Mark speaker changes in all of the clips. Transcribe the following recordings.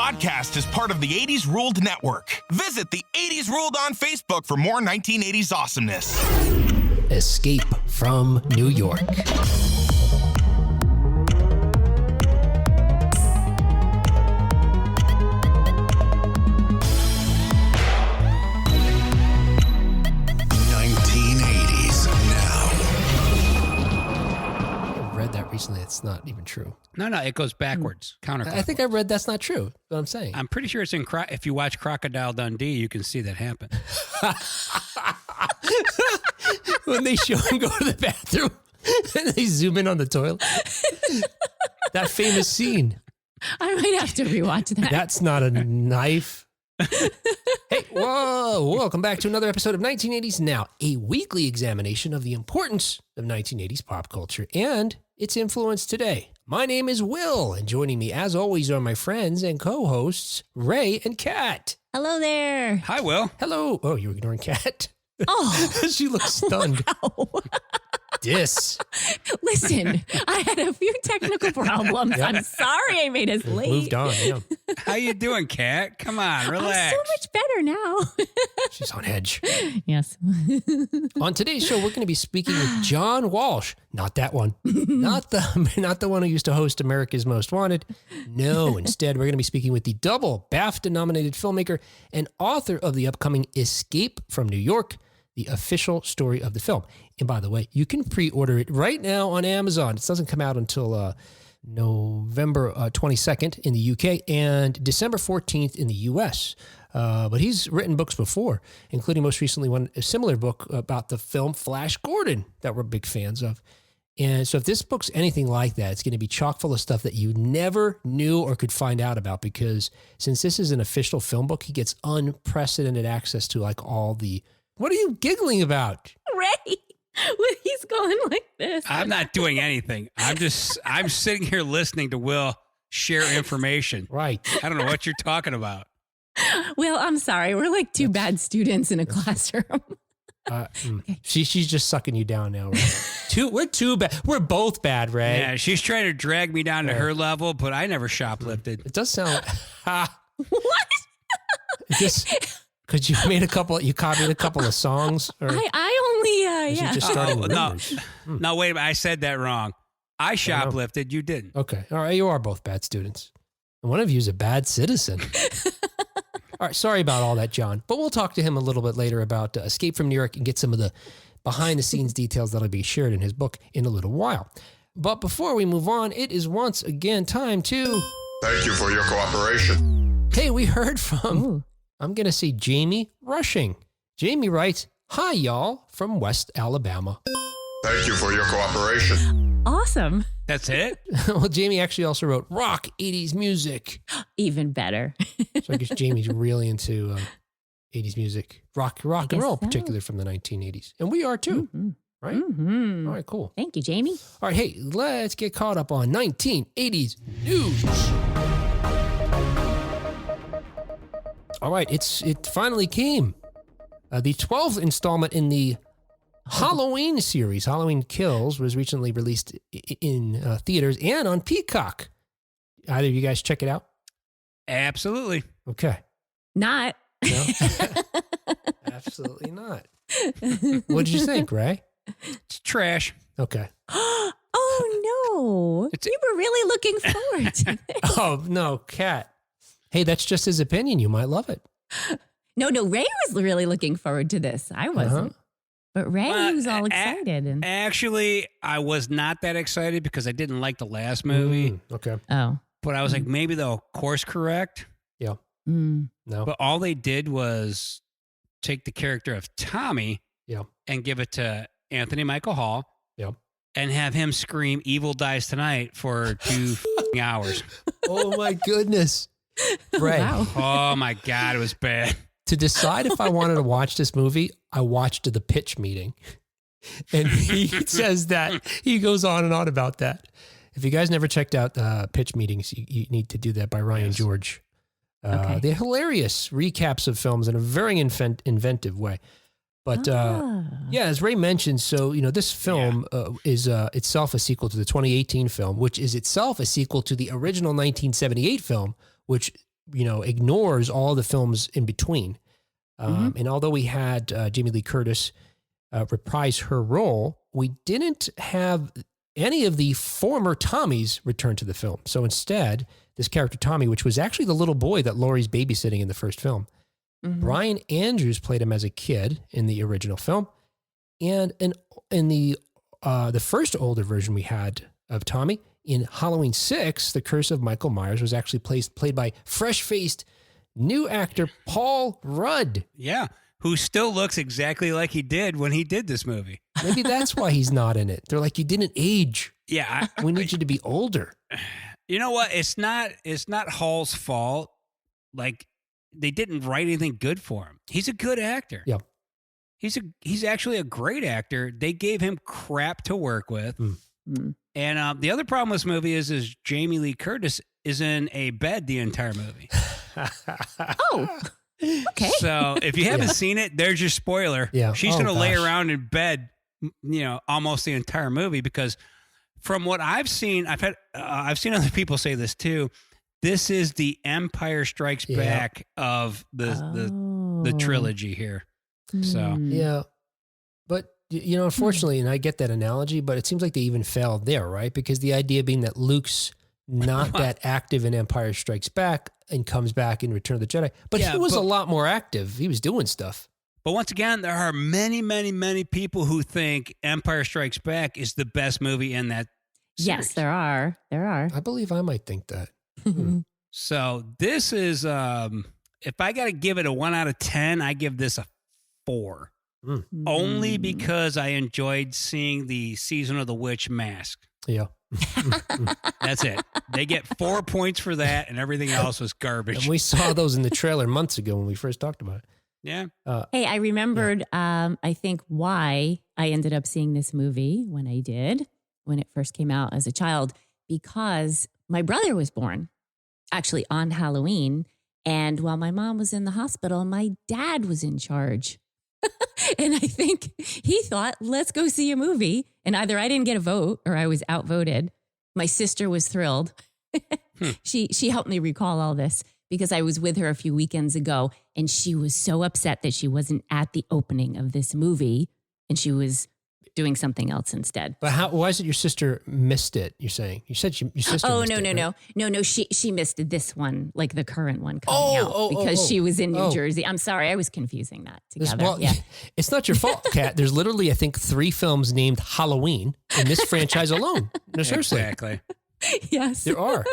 Speaker 1: podcast is part of the 80s Ruled Network. Visit the 80s Ruled on Facebook for more 1980s awesomeness.
Speaker 2: Escape from New York. Recently, it's not even true.
Speaker 3: No, it goes backwards. Counterclockwise.
Speaker 2: I think I read that's not true. What I'm saying.
Speaker 3: I'm pretty sure it's in. If you watch Crocodile Dundee, you can see that happen.
Speaker 2: When they show him go to the bathroom and they zoom in on the toilet. That famous scene.
Speaker 4: I might have to rewatch that.
Speaker 2: That's not a knife. Hey, whoa, welcome back to another episode of 1980s Now, a weekly examination of the importance of 1980s pop culture and its influence today. My name is Will, and joining me as always are my friends and co-hosts, Ray and Kat.
Speaker 4: Hello there.
Speaker 3: Hi, Will.
Speaker 2: Hello. Oh, you're ignoring Kat?
Speaker 4: Oh.
Speaker 2: She looks stunned.
Speaker 4: Wow. Listen, I had a few technical problems.
Speaker 2: Yep.
Speaker 4: I'm sorry I made us late.
Speaker 2: Moved on, yeah.
Speaker 3: How you doing, Kat? Come on, relax.
Speaker 4: I'm so much better now.
Speaker 2: She's on edge.
Speaker 4: Yes.
Speaker 2: On today's show, we're going to be speaking with John Walsh. Not that one. Not the one who used to host America's Most Wanted. No, instead, we're going to be speaking with the double BAFTA-nominated filmmaker and author of the upcoming Escape from New York, the official story of the film. And by the way, you can pre-order it right now on Amazon. It doesn't come out until November 22nd in the UK and December 14th in the US. But he's written books before, including most recently a similar book about the film Flash Gordon that we're big fans of. And so if this book's anything like that, it's going to be chock full of stuff that you never knew or could find out about, because since this is an official film book, he gets unprecedented access to like all the... What are you giggling about?
Speaker 4: Ray, he's going like this.
Speaker 3: I'm not doing anything. I'm sitting here listening to Will share information.
Speaker 2: Right.
Speaker 3: I don't know what you're talking about.
Speaker 4: Will, I'm sorry. We're like two bad students in a classroom.
Speaker 2: Okay. She's just sucking you down now, Ray. We're too bad. We're both bad, Ray.
Speaker 3: Yeah, she's trying to drag me down to her level, but I never shoplifted.
Speaker 2: It does sound...
Speaker 4: What?
Speaker 2: Because you copied a couple of songs? Or
Speaker 4: I only,
Speaker 2: you just starting with numbers?
Speaker 3: No, wait a minute. I said that wrong. I shoplifted. You didn't.
Speaker 2: Okay. All right. You are both bad students. And one of you is a bad citizen. All right. Sorry about all that, John. But we'll talk to him a little bit later about Escape from New York and get some of the behind-the-scenes details that'll be shared in his book in a little while. But before we move on, it is once again time to...
Speaker 5: Thank you for your cooperation.
Speaker 2: Hey, we heard from... Ooh. I'm going to say Jamie Rushing. Jamie writes, "Hi, y'all, from West Alabama."
Speaker 5: Thank you for your cooperation.
Speaker 4: Awesome.
Speaker 3: That's it?
Speaker 2: Well, Jamie actually also wrote rock 80s music.
Speaker 4: Even better.
Speaker 2: So I guess Jamie's really into 80s music. Rock and roll, particularly from the 1980s. And we are too, right? Mm-hmm. All right, cool.
Speaker 4: Thank you, Jamie.
Speaker 2: All right, hey, let's get caught up on 1980s news. All right, it finally came. The 12th installment in the Halloween series, Halloween Kills, was recently released in theaters and on Peacock. Either of you guys check it out?
Speaker 3: Absolutely.
Speaker 2: Okay.
Speaker 4: Not.
Speaker 2: No? Absolutely not. What did you think, Ray?
Speaker 3: It's trash.
Speaker 2: Okay.
Speaker 4: Oh, no. You were really looking forward to this.
Speaker 2: Oh, no, Kat. Hey, that's just his opinion. You might love it.
Speaker 4: No, Ray was really looking forward to this. I wasn't. But Ray was all excited.
Speaker 3: Actually, I was not that excited because I didn't like the last movie.
Speaker 2: Okay.
Speaker 4: Oh.
Speaker 3: But I was like, maybe they'll course correct.
Speaker 2: Yeah.
Speaker 4: No.
Speaker 3: But all they did was take the character of Tommy and give it to Anthony Michael Hall and have him scream "Evil Dies Tonight" for 2 hours.
Speaker 2: Oh, my goodness. Ray.
Speaker 4: Wow.
Speaker 3: Oh, my God. It was bad.
Speaker 2: To decide if I wanted to watch this movie, I watched the pitch meeting. And he says that. He goes on and on about that. If you guys never checked out pitch meetings, you need to do that by Ryan George. They're hilarious recaps of films in a very inventive way. But as Ray mentioned, so this film is itself a sequel to the 2018 film, which is itself a sequel to the original 1978 film, which ignores all the films in between. And although we had Jamie Lee Curtis reprise her role, we didn't have any of the former Tommies return to the film. So instead, this character Tommy, which was actually the little boy that Laurie's babysitting in the first film, Brian Andrews played him as a kid in the original film. And in the first older version we had of Tommy, in Halloween 6, The Curse of Michael Myers was actually played by fresh-faced new actor Paul Rudd.
Speaker 3: Yeah, who still looks exactly like he did when he did this movie.
Speaker 2: Maybe that's why he's not in it. They're like, you didn't age.
Speaker 3: Yeah.
Speaker 2: We need you to be older.
Speaker 3: You know what? It's not Hall's fault. Like, they didn't write anything good for him. He's a good actor.
Speaker 2: Yeah.
Speaker 3: He's actually a great actor. They gave him crap to work with. And the other problem with this movie is Jamie Lee Curtis is in a bed the entire movie.
Speaker 4: Oh, okay.
Speaker 3: So if you haven't seen it, there's your spoiler.
Speaker 2: Yeah.
Speaker 3: She's going to lay around in bed, almost the entire movie, because from what I've seen, I've seen other people say this too. This is the Empire Strikes Back of the trilogy here. So
Speaker 2: yeah, but unfortunately, and I get that analogy, but it seems like they even failed there, right? Because the idea being that Luke's not that active in Empire Strikes Back and comes back in Return of the Jedi, but he was a lot more active. He was doing stuff.
Speaker 3: But once again, there are many, many, many people who think Empire Strikes Back is the best movie in that series.
Speaker 4: Yes, there are.
Speaker 2: I believe I might think that.
Speaker 3: So this is, if I got to give it a 1 out of 10, I give this a 4. Only because I enjoyed seeing the Season of the Witch mask.
Speaker 2: Yeah.
Speaker 3: That's it. They get 4 points for that, and everything else was garbage.
Speaker 2: And we saw those in the trailer months ago when we first talked about it.
Speaker 3: Yeah.
Speaker 4: Hey, I remembered, I think, why I ended up seeing this movie when I did, when it first came out as a child, because my brother was born actually on Halloween. And while my mom was in the hospital, my dad was in charge. And I think he thought, let's go see a movie. And either I didn't get a vote or I was outvoted. My sister was thrilled. She helped me recall all this because I was with her a few weekends ago and she was so upset that she wasn't at the opening of this movie and she was doing something else instead.
Speaker 2: But why is it your sister missed it, you're saying? You said your sister missed it.
Speaker 4: No. She missed this one, like the current one coming out because she was in New Jersey. I'm sorry. I was confusing that together.
Speaker 2: It's not your fault, Kat. There's literally, I think, 3 films named Halloween in this franchise alone. No, seriously.
Speaker 3: Exactly.
Speaker 4: Yes.
Speaker 2: There are.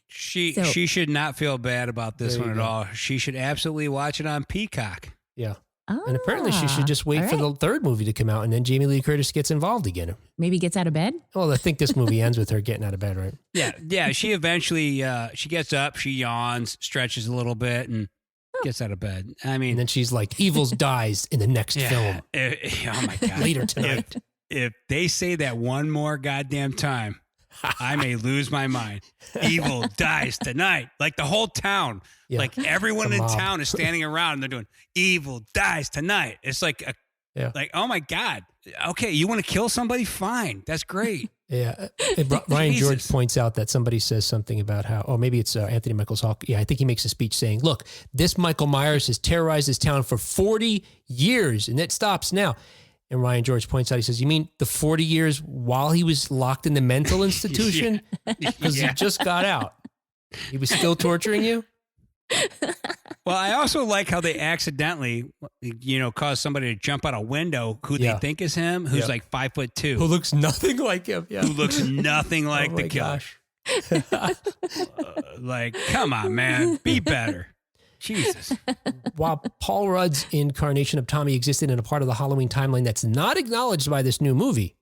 Speaker 3: She should not feel bad about this one at all. She should absolutely watch it on Peacock.
Speaker 2: Yeah. And apparently she should just wait for the third movie to come out and then Jamie Lee Curtis gets involved again.
Speaker 4: Maybe gets out of bed?
Speaker 2: Well, I think this movie ends with her getting out of bed, right?
Speaker 3: Yeah. She eventually, she gets up, she yawns, stretches a little bit and gets out of bed. I mean.
Speaker 2: And then she's like, Evils dies in the next film.
Speaker 3: Oh my God.
Speaker 2: Later tonight.
Speaker 3: If they say that one more goddamn time, I may lose my mind. Evil dies tonight. Like the whole town. Yeah. Like everyone in town is standing around and they're doing evil dies tonight. It's like, like, oh my God. Okay. You want to kill somebody? Fine. That's great.
Speaker 2: Yeah. Ryan George points out that somebody says something about how, maybe it's Anthony Michael Hall. Yeah. I think he makes a speech saying, look, this Michael Myers has terrorized this town for 40 years and it stops now. And Ryan George points out, he says, you mean the 40 years while he was locked in the mental institution? Because he just got out. He was still torturing you?
Speaker 3: Well, I also like how they accidentally, cause somebody to jump out a window who they think is him, who's like 5'2",
Speaker 2: who looks nothing like him. Yeah.
Speaker 3: Who looks nothing like the killer. Like, come on, man, be better. Jesus.
Speaker 2: While Paul Rudd's incarnation of Tommy existed in a part of the Halloween timeline that's not acknowledged by this new movie,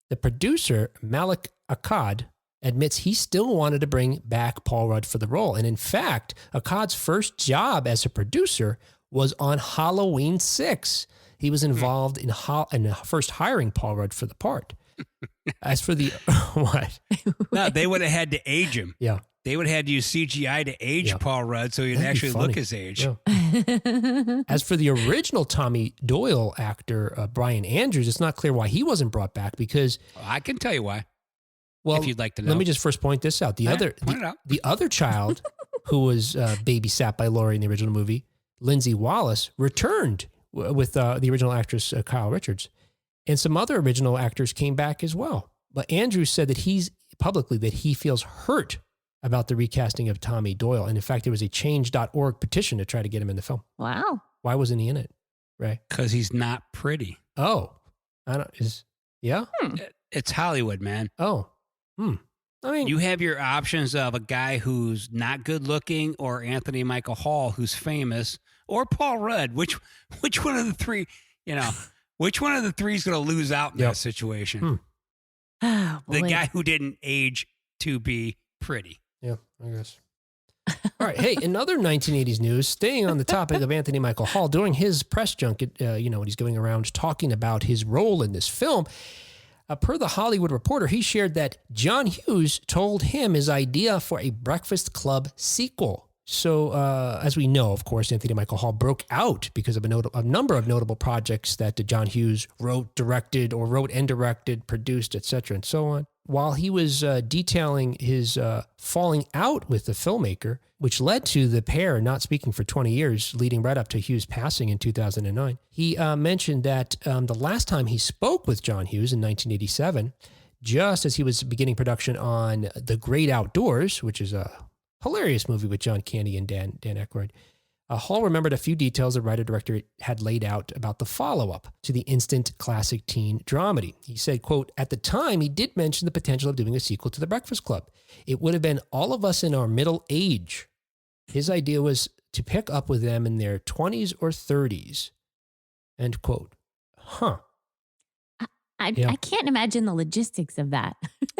Speaker 2: the producer, Malik Akkad, admits he still wanted to bring back Paul Rudd for the role. And in fact, Akkad's first job as a producer was on Halloween 6. He was involved in first hiring Paul Rudd for the part. As for the... what?
Speaker 3: No, they would have had to age him.
Speaker 2: Yeah.
Speaker 3: They would have had to use CGI to age Paul Rudd so he'd actually look his age.
Speaker 2: Yeah. As for the original Tommy Doyle actor, Brian Andrews, it's not clear why he wasn't brought back because...
Speaker 3: I can tell you why.
Speaker 2: Well,
Speaker 3: if you'd like to know.
Speaker 2: Let me just first point this out. The other child who was babysat by Laurie in the original movie, Lindsay Wallace, returned with the original actress, Kyle Richards. And some other original actors came back as well. But Andrew said that he feels hurt about the recasting of Tommy Doyle. And in fact, there was a change.org petition to try to get him in the film.
Speaker 4: Wow.
Speaker 2: Why wasn't he in it, Ray?
Speaker 3: Because he's not pretty.
Speaker 2: Oh, yeah?
Speaker 3: It's Hollywood, man.
Speaker 2: Oh, I mean,
Speaker 3: you have your options of a guy who's not good looking, or Anthony Michael Hall, who's famous, or Paul Rudd. Which one of the three, which one of the three is going to lose out in that situation?
Speaker 4: Oh,
Speaker 3: the guy who didn't age to be pretty.
Speaker 2: Yeah, I guess. All right. Hey, in other 1980s news, staying on the topic of Anthony Michael Hall, during his press junket, when he's going around talking about his role in this film, per the Hollywood Reporter, he shared that John Hughes told him his idea for a Breakfast Club sequel. So, as we know, of course, Anthony Michael Hall broke out because of a number of notable projects that John Hughes wrote and directed, produced, etc., and so on. While he was detailing his falling out with the filmmaker, which led to the pair not speaking for 20 years, leading right up to Hughes passing in 2009, he mentioned that the last time he spoke with John Hughes in 1987, just as he was beginning production on The Great Outdoors, which is a hilarious movie with John Candy and Dan Aykroyd, Hall remembered a few details the writer-director had laid out about the follow-up to the instant classic teen dramedy. He said, quote, "At the time, he did mention the potential of doing a sequel to The Breakfast Club. It would have been all of us in our middle age. His idea was to pick up with them in their 20s or 30s. End quote. Huh.
Speaker 4: I can't imagine the logistics of that.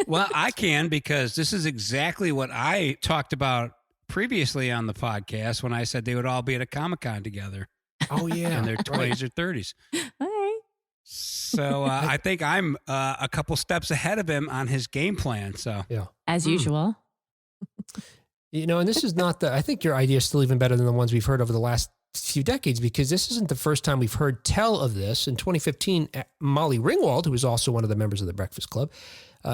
Speaker 3: Well, I can, because this is exactly what I talked about previously on the podcast when I said they would all be at a Comic-Con together.
Speaker 2: Oh, yeah.
Speaker 3: In their 20s or 30s.
Speaker 4: All right.
Speaker 3: So I think I'm a couple steps ahead of him on his game plan. So
Speaker 2: yeah,
Speaker 4: as usual.
Speaker 2: And this is not I think your idea is still even better than the ones we've heard over the last few decades, because this isn't the first time we've heard tell of this. In 2015, Molly Ringwald, who was also one of the members of the Breakfast Club,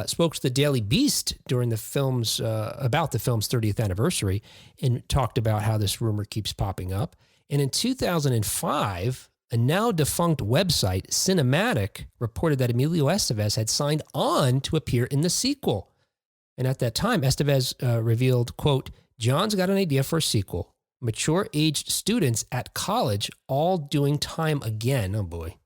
Speaker 2: spoke to the Daily Beast during the film's about the film's 30th anniversary and talked about how this rumor keeps popping up. And in 2005, a now defunct website, Cinematic, reported that Emilio Estevez had signed on to appear in the sequel. And at that time, Estevez revealed, quote, "John's got an idea for a sequel. Mature-aged students at college all doing time again." Oh, boy.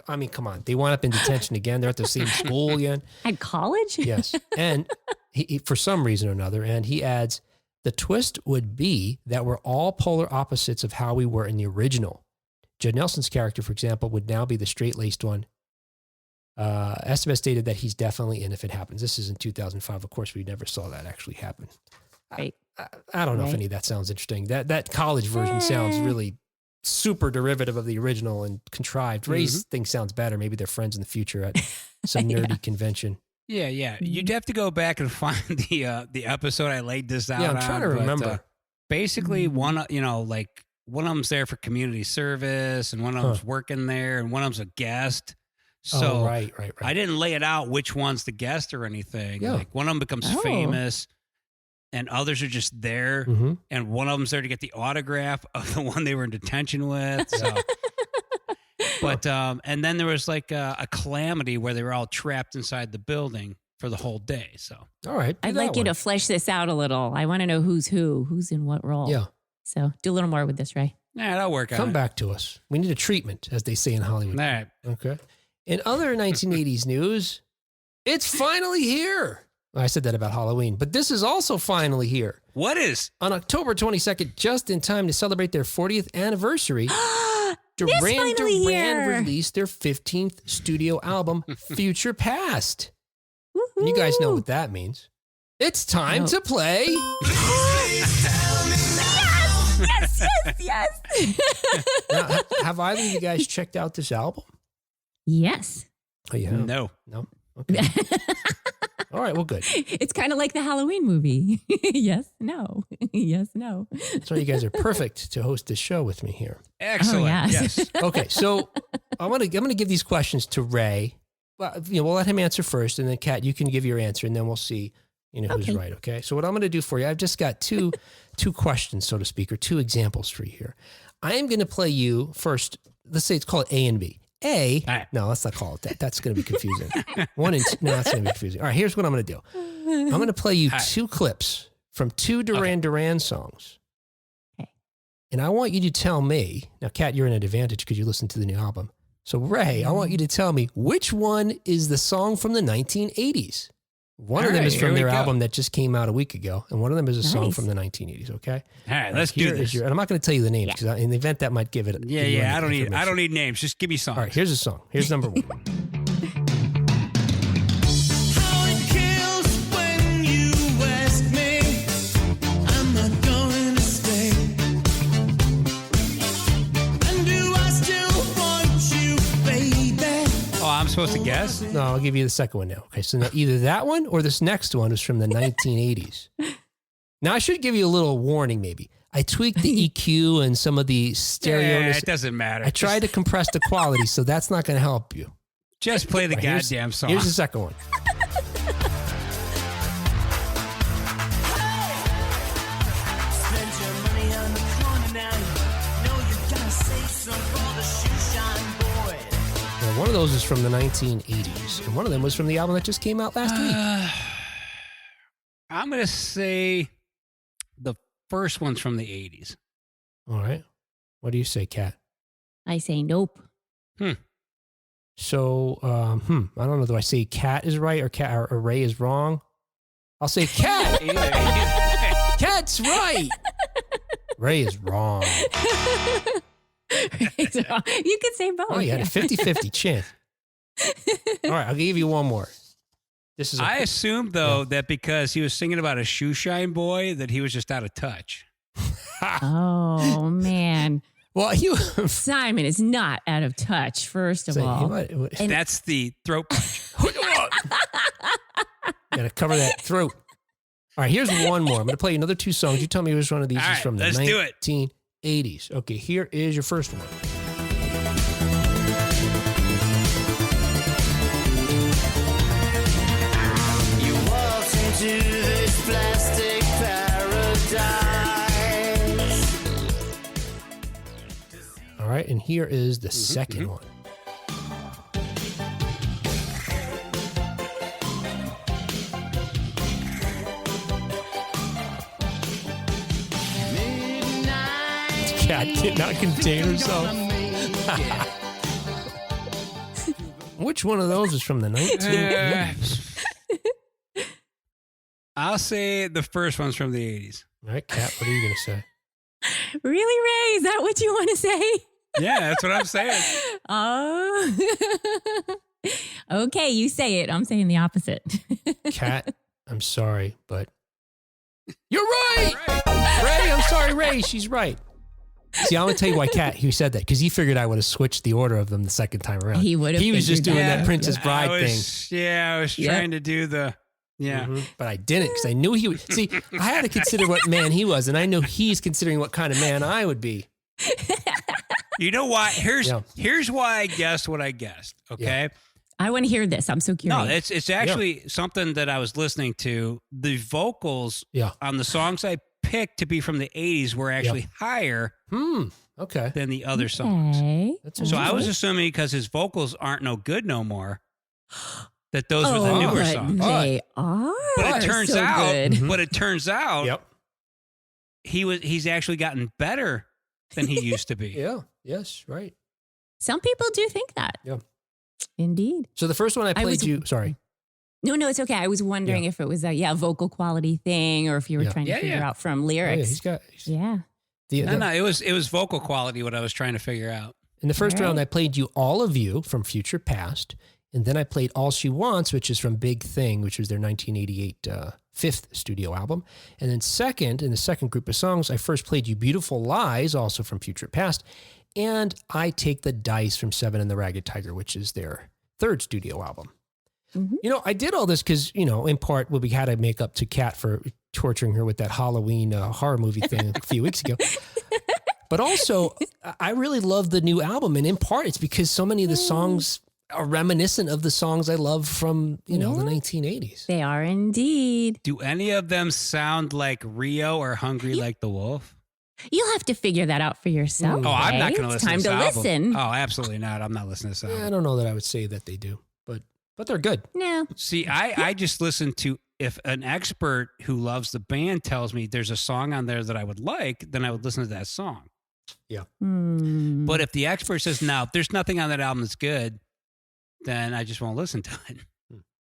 Speaker 2: Come on. They wound up in detention again. They're at the same school again.
Speaker 4: At college?
Speaker 2: Yes. And he, for some reason or another, and he adds, "The twist would be that we're all polar opposites of how we were in the original. Judd Nelson's character, for example, would now be the straight-laced one. Estevez stated that he's definitely in if it happens." This is in 2005. Of course, we never saw that actually happen.
Speaker 4: Right.
Speaker 2: I don't know if any of that sounds interesting. That college version sounds really super derivative of the original and contrived. Ray's thing sounds better. Maybe they're friends in the future at some nerdy convention.
Speaker 3: Yeah. You'd have to go back and find the episode I laid this out on.
Speaker 2: Yeah, I'm trying to remember.
Speaker 3: Basically, one of them's there for community service, and one of them's working there, and one of them's a guest. So
Speaker 2: right.
Speaker 3: I didn't lay it out which one's the guest or anything.
Speaker 2: Yeah.
Speaker 3: Like, one of them becomes famous, and others are just there, and one of them's there to get the autograph of the one they were in detention with. So. But and then there was like a calamity where they were all trapped inside the building for the whole day. So
Speaker 2: all right,
Speaker 4: I'd like you to flesh this out a little. I want to know who's in what role.
Speaker 2: Yeah.
Speaker 4: So do a little more with this, Ray.
Speaker 3: Yeah, that'll work out.
Speaker 2: Come back to us. We need a treatment, as they say in Hollywood.
Speaker 3: All right.
Speaker 2: Okay. In other 1980s news, it's finally here. I said that about Halloween, but this is also finally here.
Speaker 3: What is?
Speaker 2: On October 22nd, just in time to celebrate their 40th anniversary, Duran Duran released their 15th studio album, Future Past. And you guys know what that means. It's time to play.
Speaker 4: Yes.
Speaker 2: Now, have either of you guys checked out this album?
Speaker 4: Yes.
Speaker 2: Oh, you have?
Speaker 3: No.
Speaker 2: Okay. All right, well, good.
Speaker 4: It's kind of like the Halloween movie. Yes, no. Yes, no.
Speaker 2: So you guys are perfect to host this show with me here.
Speaker 3: Excellent. Yes.
Speaker 2: Okay, so I'm gonna give these questions to Ray. Well, we'll let him answer first, and then Kat, you can give your answer, and then we'll see You know who's right, okay? So what I'm going to do for you, I've just got two questions, so to speak, or two examples for you here. I am going to play you first. Let's say it's called A and B. A, right. No, let's not call it that. That's going to be confusing. 1 and 2, no, that's going to be confusing. All right, here's what I'm going to do. I'm going to play you two clips from two Duran Duran songs. Okay. And I want you to tell me, now, Kat, you're in an advantage because you listened to the new album. So, Ray, I want you to tell me which one is the song from the 1980s. One of them is from their album that just came out a week ago, and one of them is a song from the 1980s. Okay.
Speaker 3: All right, let's do this.
Speaker 2: And I'm not going to tell you the names because in the event that might give it.
Speaker 3: I don't need names. Just give me songs.
Speaker 2: All right, here's a song. Here's number 1.
Speaker 3: I'm supposed to guess?
Speaker 2: No, I'll give you the second one now. Okay, so now either that one or this next one is from the 1980s. Now, I should give you a little warning maybe. I tweaked the EQ and some of the stereo.
Speaker 3: Yeah, it doesn't matter.
Speaker 2: I tried to compress the quality, so that's not going to help you.
Speaker 3: Just play the goddamn song.
Speaker 2: Here's the second one. One of those is from the 1980s, and one of them was from the album that just came out last week.
Speaker 3: I'm going to say the first one's from the 80s.
Speaker 2: All right. What do you say, Kat?
Speaker 4: I say nope.
Speaker 2: So, I don't know. Do I say Kat is right or Ray is wrong? I'll say Kat. Kat's right. Ray is wrong.
Speaker 4: You could say both.
Speaker 2: Oh, you had a 50-50 chance. All right, I'll give you one more.
Speaker 3: I assumed, though, that because he was singing about a shoe shine boy, that he was just out of touch.
Speaker 4: Oh, man.
Speaker 2: Well,
Speaker 4: Simon is not out of touch, first of all.
Speaker 3: That's the throat punch.
Speaker 2: Got to cover that throat. All right, here's one more. I'm going to play you another two songs. You tell me which one of these is from the 1980s. Okay, here is your first one.
Speaker 6: You walked into this plastic paradise.
Speaker 2: All right, and here is the second one. Cat did not contain herself. Which one of those is from the 1980s?
Speaker 3: I'll say the first one's from the 80s.
Speaker 2: All right, Kat, what are you going to say?
Speaker 4: Really, Ray? Is that what you want to say?
Speaker 3: Yeah, that's what I'm saying.
Speaker 4: Oh. Okay, you say it. I'm saying the opposite.
Speaker 2: Kat, I'm sorry, but you're right. Ray, I'm sorry, Ray. She's right. See, I'm going to tell you why Kat, he said that, because he figured I would have switched the order of them the second time around.
Speaker 4: He would have.
Speaker 2: He was just doing that Princess Bride thing.
Speaker 3: Yeah, I was trying to do the,
Speaker 2: But I didn't, because I knew he would. See, I had to consider what man he was, and I know he's considering what kind of man I would be.
Speaker 3: You know why? Here's why I guessed what I guessed, okay?
Speaker 4: Yeah. I want to hear this. I'm so curious.
Speaker 3: No, it's actually something that I was listening to. The vocals on the songs I picked to be from the 80s were actually higher than the other songs. So I was assuming because his vocals aren't no good no more, that those were the newer songs.
Speaker 4: They are.
Speaker 3: But it turns
Speaker 4: so
Speaker 3: out,
Speaker 4: good.
Speaker 3: He's actually gotten better than he used to be.
Speaker 2: Yes, right.
Speaker 4: Some people do think that.
Speaker 2: Yeah.
Speaker 4: Indeed.
Speaker 2: So the first one I played sorry.
Speaker 4: No, it's okay. I was wondering if it was a vocal quality thing or if you were trying to figure out from lyrics.
Speaker 2: No,
Speaker 3: it was vocal quality what I was trying to figure out.
Speaker 2: In the first round, I played you All of You from Future Past, and then I played All She Wants, which is from Big Thing, which was their 1988 fifth studio album. And then in the second group of songs, I first played you Beautiful Lies, also from Future Past, and I Take the Dice from Seven and the Ragged Tiger, which is their third studio album. Mm-hmm. I did all this because, in part, we had to make up to Kat for torturing her with that Halloween horror movie thing a few weeks ago. But also, I really love the new album. And in part, it's because so many of the songs are reminiscent of the songs I love from, the 1980s.
Speaker 4: They are indeed.
Speaker 3: Do any of them sound like Rio or Hungry Like the Wolf?
Speaker 4: You'll have to figure that out for yourself.
Speaker 3: Oh, I'm not
Speaker 4: right?
Speaker 3: going to
Speaker 4: It's
Speaker 3: listen
Speaker 4: time
Speaker 3: to
Speaker 4: to
Speaker 3: this album.
Speaker 4: listen.
Speaker 3: Oh, absolutely not. I'm not listening to this album.
Speaker 2: I don't know that I would say that they do, but they're good.
Speaker 4: No.
Speaker 3: See, I just listen to, if an expert who loves the band tells me there's a song on there that I would like, then I would listen to that song.
Speaker 2: Yeah.
Speaker 3: But if the expert says, no, there's nothing on that album that's good, then I just won't listen to it.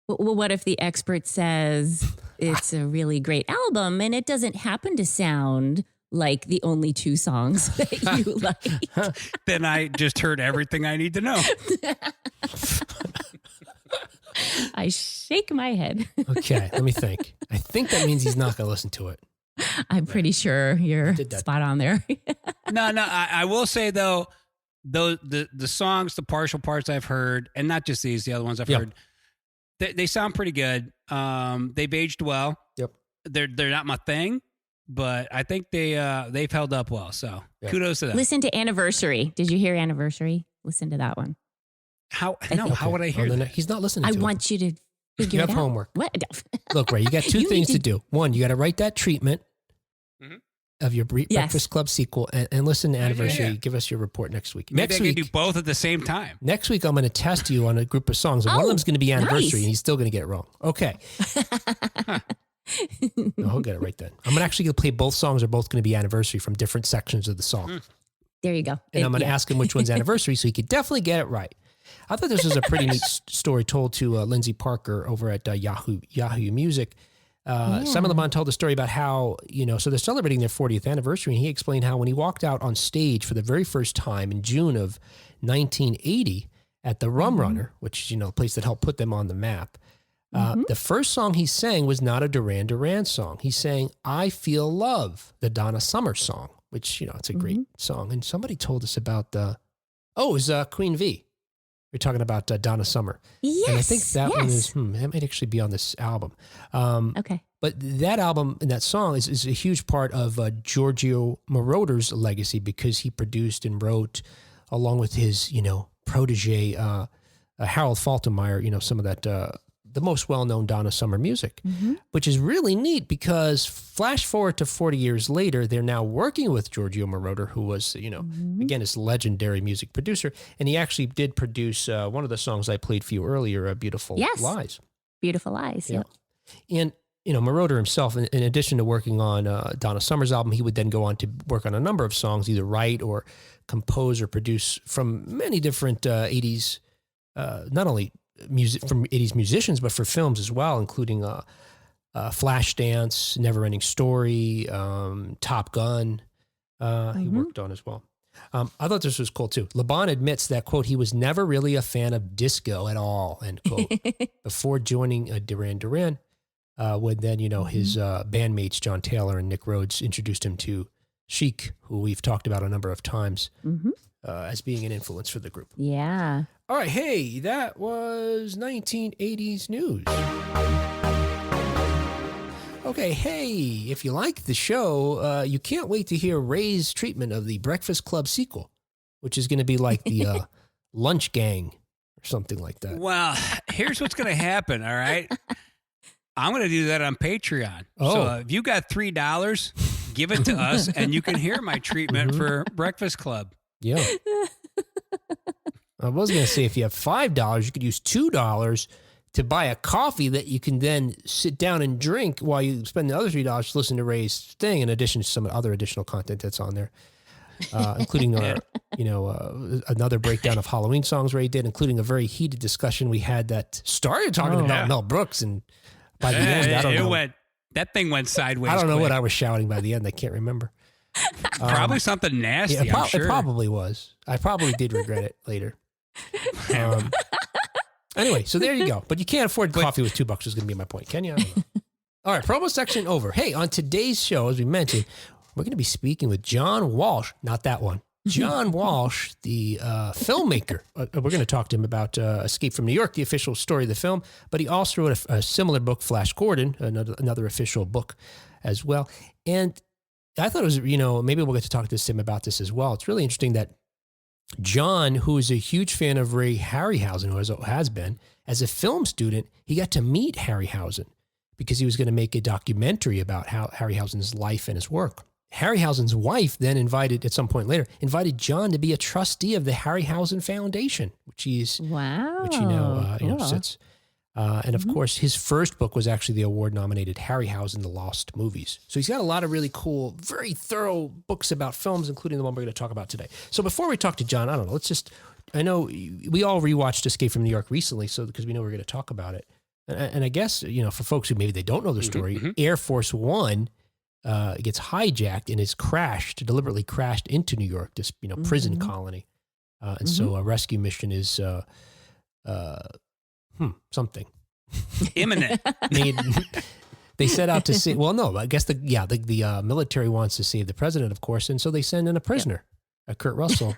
Speaker 4: Well, what if the expert says it's a really great album and it doesn't happen to sound like the only 2 songs that you like?
Speaker 3: Then I just heard everything I need to know.
Speaker 4: I shake my head.
Speaker 2: Okay, let me think. I think that means he's not going to listen to it.
Speaker 4: I'm pretty sure you're spot on there.
Speaker 3: No, I will say though, the songs, the partial parts I've heard, and not just these, the other ones I've heard, they sound pretty good. They've aged well.
Speaker 2: Yep.
Speaker 3: They're not my thing, but I think they've held up well. So kudos to them.
Speaker 4: Listen to Anniversary. Did you hear Anniversary? Listen to that one.
Speaker 3: How would I hear that?
Speaker 2: He's not listening to it.
Speaker 4: I want you to figure
Speaker 2: You
Speaker 4: it
Speaker 2: have
Speaker 4: out.
Speaker 2: homework.
Speaker 4: What?
Speaker 2: Look, Ray, you got 2 things to do. One, you got to write that treatment of your Breakfast Club sequel and listen to Anniversary.
Speaker 3: Yeah.
Speaker 2: Give us your report next week.
Speaker 3: Maybe
Speaker 2: Next
Speaker 3: I
Speaker 2: week,
Speaker 3: can do both at the same time.
Speaker 2: Next week, I'm going to test you on a group of songs, and one of them's going to be Anniversary,
Speaker 4: nice.
Speaker 2: and he's still going to get it wrong. Okay. No, he'll get it right then. I'm actually going to play both songs are both going to be Anniversary from different sections of the song.
Speaker 4: There you go.
Speaker 2: And I'm going to ask him which one's Anniversary, so he could definitely get it right. I thought this was a pretty neat story told to Lindsay Parker over at Yahoo Music. Simon Le Bon told the story about how, so they're celebrating their 40th anniversary, and he explained how when he walked out on stage for the very first time in June of 1980 at the Rum Runner, which is, a place that helped put them on the map, the first song he sang was not a Duran Duran song. He sang I Feel Love, the Donna Summer song, which, it's a great song. And somebody told us about it was Queen V. We're talking about Donna Summer.
Speaker 4: Yes.
Speaker 2: And I think that one is, that might actually be on this album.
Speaker 4: Okay.
Speaker 2: But that album and that song is a huge part of Giorgio Moroder's legacy because he produced and wrote, along with his, protege, Harold Faltermeyer, some of that, the most well-known Donna Summer music, which is really neat because flash forward to 40 years later, they're now working with Giorgio Moroder, who was, again, this legendary music producer. And he actually did produce one of the songs I played for you earlier, Beautiful Lies.
Speaker 4: Beautiful Lies.
Speaker 2: Yeah. And, Moroder himself, in addition to working on Donna Summer's album, he would then go on to work on a number of songs, either write or compose or produce from many different 80s, not only music from 80s musicians, but for films as well, including Flashdance, Neverending Story, Top Gun. He worked on as well. I thought this was cool too. Le Bon admits that, quote, he was never really a fan of disco at all, end quote, before joining Duran Duran, when then, his bandmates, John Taylor and Nick Rhodes, introduced him to Chic, who we've talked about a number of times as being an influence for the group.
Speaker 4: Yeah.
Speaker 2: All right, hey, that was 1980s news. Okay, hey, if you like the show, you can't wait to hear Ray's treatment of the Breakfast Club sequel, which is going to be like the Lunch Gang or something like that.
Speaker 3: Well, here's what's going to happen, all right? I'm going to do that on Patreon.
Speaker 2: Oh.
Speaker 3: So if you got $3, give it to us, and you can hear my treatment for Breakfast Club.
Speaker 2: Yeah. I was going to say, if you have $5, you could use $2 to buy a coffee that you can then sit down and drink while you spend the other $3 to listen to Ray's thing, in addition to some other additional content that's on there, including our, another breakdown of Halloween songs Ray did, including a very heated discussion we had that started talking about Mel Brooks, and by the end, I don't know.
Speaker 3: That thing went sideways.
Speaker 2: I don't know
Speaker 3: quick.
Speaker 2: what I was shouting by the end. I can't remember.
Speaker 3: Probably something nasty.
Speaker 2: Yeah,
Speaker 3: I'm sure.
Speaker 2: It probably was. I probably did regret it later. Anyway, so there you go. But you can't afford coffee with $2 is going to be my point. Can you? I don't know. All right, promo section over. Hey, on today's show, as we mentioned, we're going to be speaking with John Walsh. Not that one. John Walsh, the filmmaker. We're going to talk to him about Escape from New York, the official story of the film. But he also wrote a similar book, Flash Gordon, another official book as well. And I thought it was, maybe we'll get to talk to him about this as well. It's really interesting that John, who is a huge fan of Ray Harryhausen, who has been, as a film student, he got to meet Harryhausen because he was going to make a documentary about Harryhausen's life and his work. Harryhausen's wife then at some point later, invited John to be a trustee of the Harryhausen Foundation, which he now sits. And of course, his first book was actually the award-nominated Harryhausen, The Lost Movies. So he's got a lot of really cool, very thorough books about films, including the one we're going to talk about today. So before we talk to John, I don't know, I know we all rewatched Escape from New York recently, because we know we're going to talk about it. And I guess, for folks who maybe they don't know the story, Air Force One gets hijacked and is deliberately crashed into New York, this, prison colony. And so a rescue mission is something
Speaker 3: imminent.
Speaker 2: They set out to see. Well, no, I guess the military wants to save the president, of course, and so they send in a prisoner, Kurt Russell.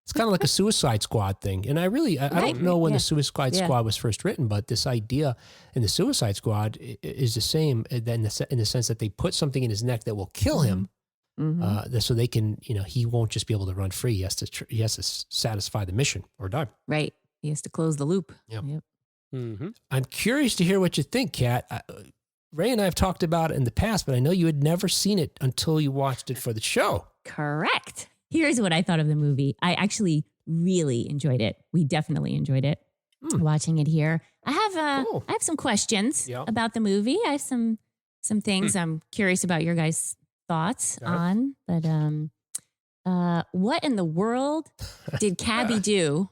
Speaker 2: It's kind of like a Suicide Squad thing, and I don't know when the Suicide Squad was first written, but this idea in the Suicide Squad is the same in the sense that they put something in his neck that will kill him, so they can, he won't just be able to run free. He has to satisfy the mission or die.
Speaker 4: Right. He has to close the loop.
Speaker 2: Yep.
Speaker 3: Mm-hmm.
Speaker 2: I'm curious to hear what you think, Kat. Ray and I have talked about it in the past, but I know you had never seen it until you watched it for the show.
Speaker 4: Correct. Here's what I thought of the movie. I actually really enjoyed it. We definitely enjoyed it watching it here. I have some questions about the movie. I have some things I'm curious about your guys' thoughts on. But what in the world did Cabby do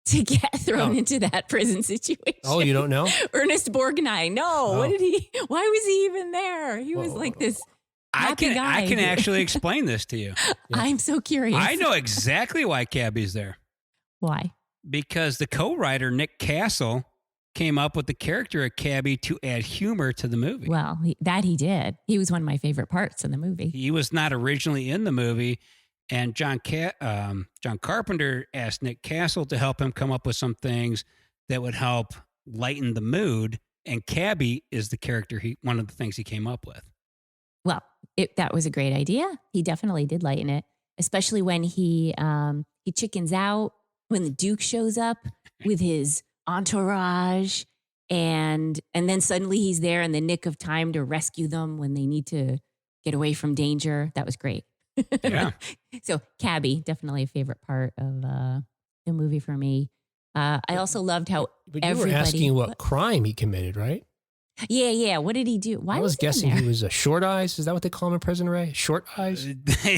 Speaker 4: to get thrown into that prison situation?
Speaker 2: Oh, you don't know?
Speaker 4: Ernest Borgnine. No. Why was he even there? He was like this happy guy.
Speaker 3: I can actually explain this to you.
Speaker 4: I'm so curious.
Speaker 3: I know exactly why Cabby's there.
Speaker 4: Why?
Speaker 3: Because the co-writer, Nick Castle, came up with the character of Cabby to add humor to the movie.
Speaker 4: Well, he did. He was one of my favorite parts in the movie.
Speaker 3: He was not originally in the movie. And John Carpenter asked Nick Castle to help him come up with some things that would help lighten the mood. And Cabby is the character one of the things he came up with.
Speaker 4: Well, that was a great idea. He definitely did lighten it, especially when he chickens out when the Duke shows up with his entourage, and then suddenly he's there in the nick of time to rescue them when they need to get away from danger. That was great.
Speaker 3: Yeah.
Speaker 4: So Cabby, definitely a favorite part of the movie for me. I also loved how
Speaker 2: you were asking what crime he committed, right?
Speaker 4: Yeah. What did he do? Why
Speaker 2: I was guessing he was a short eyes. Is that what they call him in prison, Ray? Short eyes?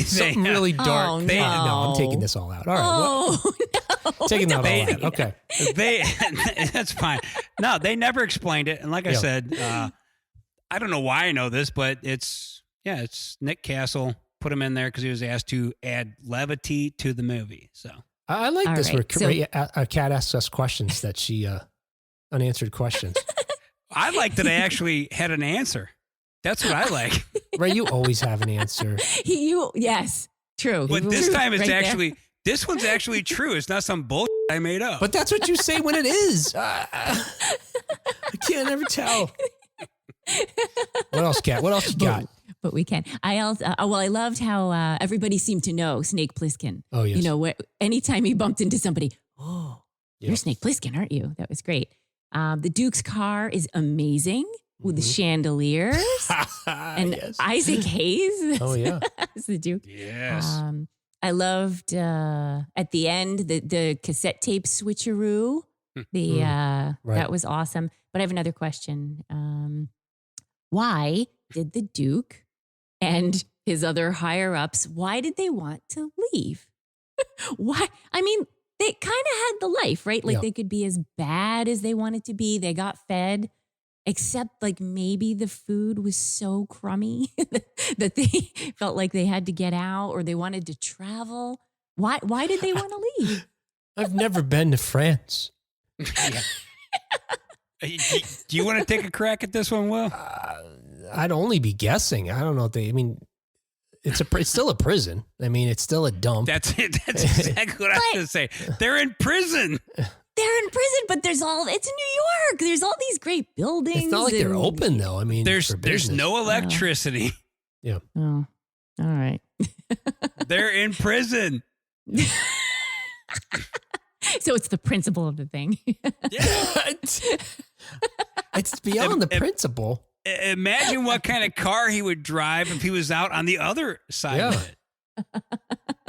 Speaker 2: Something really dark.
Speaker 4: Oh,
Speaker 2: no, I'm taking this all out. All right.
Speaker 4: No.
Speaker 2: Taking that all out. Okay.
Speaker 3: That's fine. No, they never explained it. And like I said, I don't know why I know this, but it's Nick Castle. Put him in there because he was asked to add levity to the movie. So
Speaker 2: I like this
Speaker 4: right.
Speaker 2: where Kat asks us questions that she unanswered questions.
Speaker 3: I like that I actually had an answer. That's what I like.
Speaker 2: Ray, you always have an answer.
Speaker 4: Yes, true.
Speaker 3: But this time it's this one's actually true. It's not some bullshit I made up.
Speaker 2: But that's what you say when it is. I can't ever tell. What else, Kat? What else you got?
Speaker 4: But we can. I loved how everybody seemed to know Snake Plissken.
Speaker 2: Oh, yes.
Speaker 4: Anytime he bumped into somebody, you're Snake Plissken, aren't you? That was great. The Duke's car is amazing with the chandeliers and Isaac Hayes.
Speaker 2: Oh, yeah.
Speaker 4: As the Duke.
Speaker 3: Yes.
Speaker 4: I loved at the end the cassette tape switcheroo. That was awesome. But I have another question. Why did the Duke and his other higher ups, why did they want to leave? Why? I mean, they kind of had the life, right? Like they could be as bad as they wanted to be. They got fed, except like maybe the food was so crummy that they felt like they had to get out or they wanted to travel. Why did they want to leave?
Speaker 2: I've never been to France.
Speaker 3: Do you want to take a crack at this one, Will?
Speaker 2: I'd only be guessing. I don't know if it's still a prison. I mean, it's still a dump.
Speaker 3: That's it. That's exactly what I was going to say. They're in prison.
Speaker 4: They're in prison, but it's New York. There's all these great buildings.
Speaker 2: It's not like they're open though. I mean,
Speaker 3: there's no electricity.
Speaker 2: Yeah.
Speaker 4: Oh, all right.
Speaker 3: They're in prison.
Speaker 4: So it's the principle of the thing.
Speaker 2: It's beyond the principle.
Speaker 3: Imagine what kind of car he would drive if he was out on the other side of it.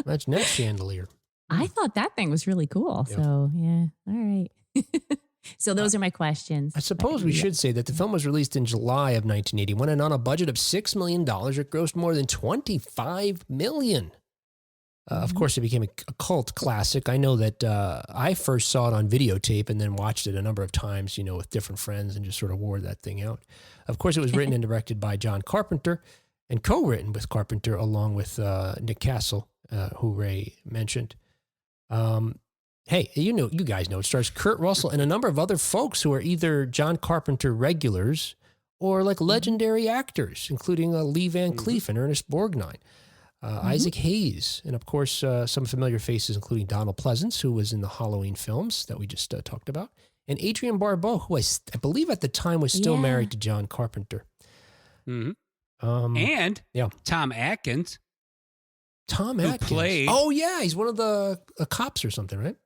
Speaker 2: Imagine that chandelier.
Speaker 4: I thought that thing was really cool.
Speaker 2: Yeah.
Speaker 4: So, yeah. All right. So those are my questions.
Speaker 2: I suppose we should say that the film was released in July of 1981, and on a budget of $6 million, it grossed more than $25 million. Of course, it became a cult classic. I know that I first saw it on videotape and then watched it a number of times, with different friends and just sort of wore that thing out. Of course, it was written and directed by John Carpenter and co-written with Carpenter along with Nick Castle, who Ray mentioned. Hey, you guys know it stars Kurt Russell and a number of other folks who are either John Carpenter regulars or like legendary actors, including Lee Van Cleef and Ernest Borgnine. Isaac Hayes, and of course, some familiar faces, including Donald Pleasance, who was in the Halloween films that we just talked about, and Adrienne Barbeau, who I believe at the time was still married to John Carpenter.
Speaker 3: Mm-hmm. And Tom Atkins.
Speaker 2: Tom Atkins. Oh, yeah. He's one of the cops or something, right?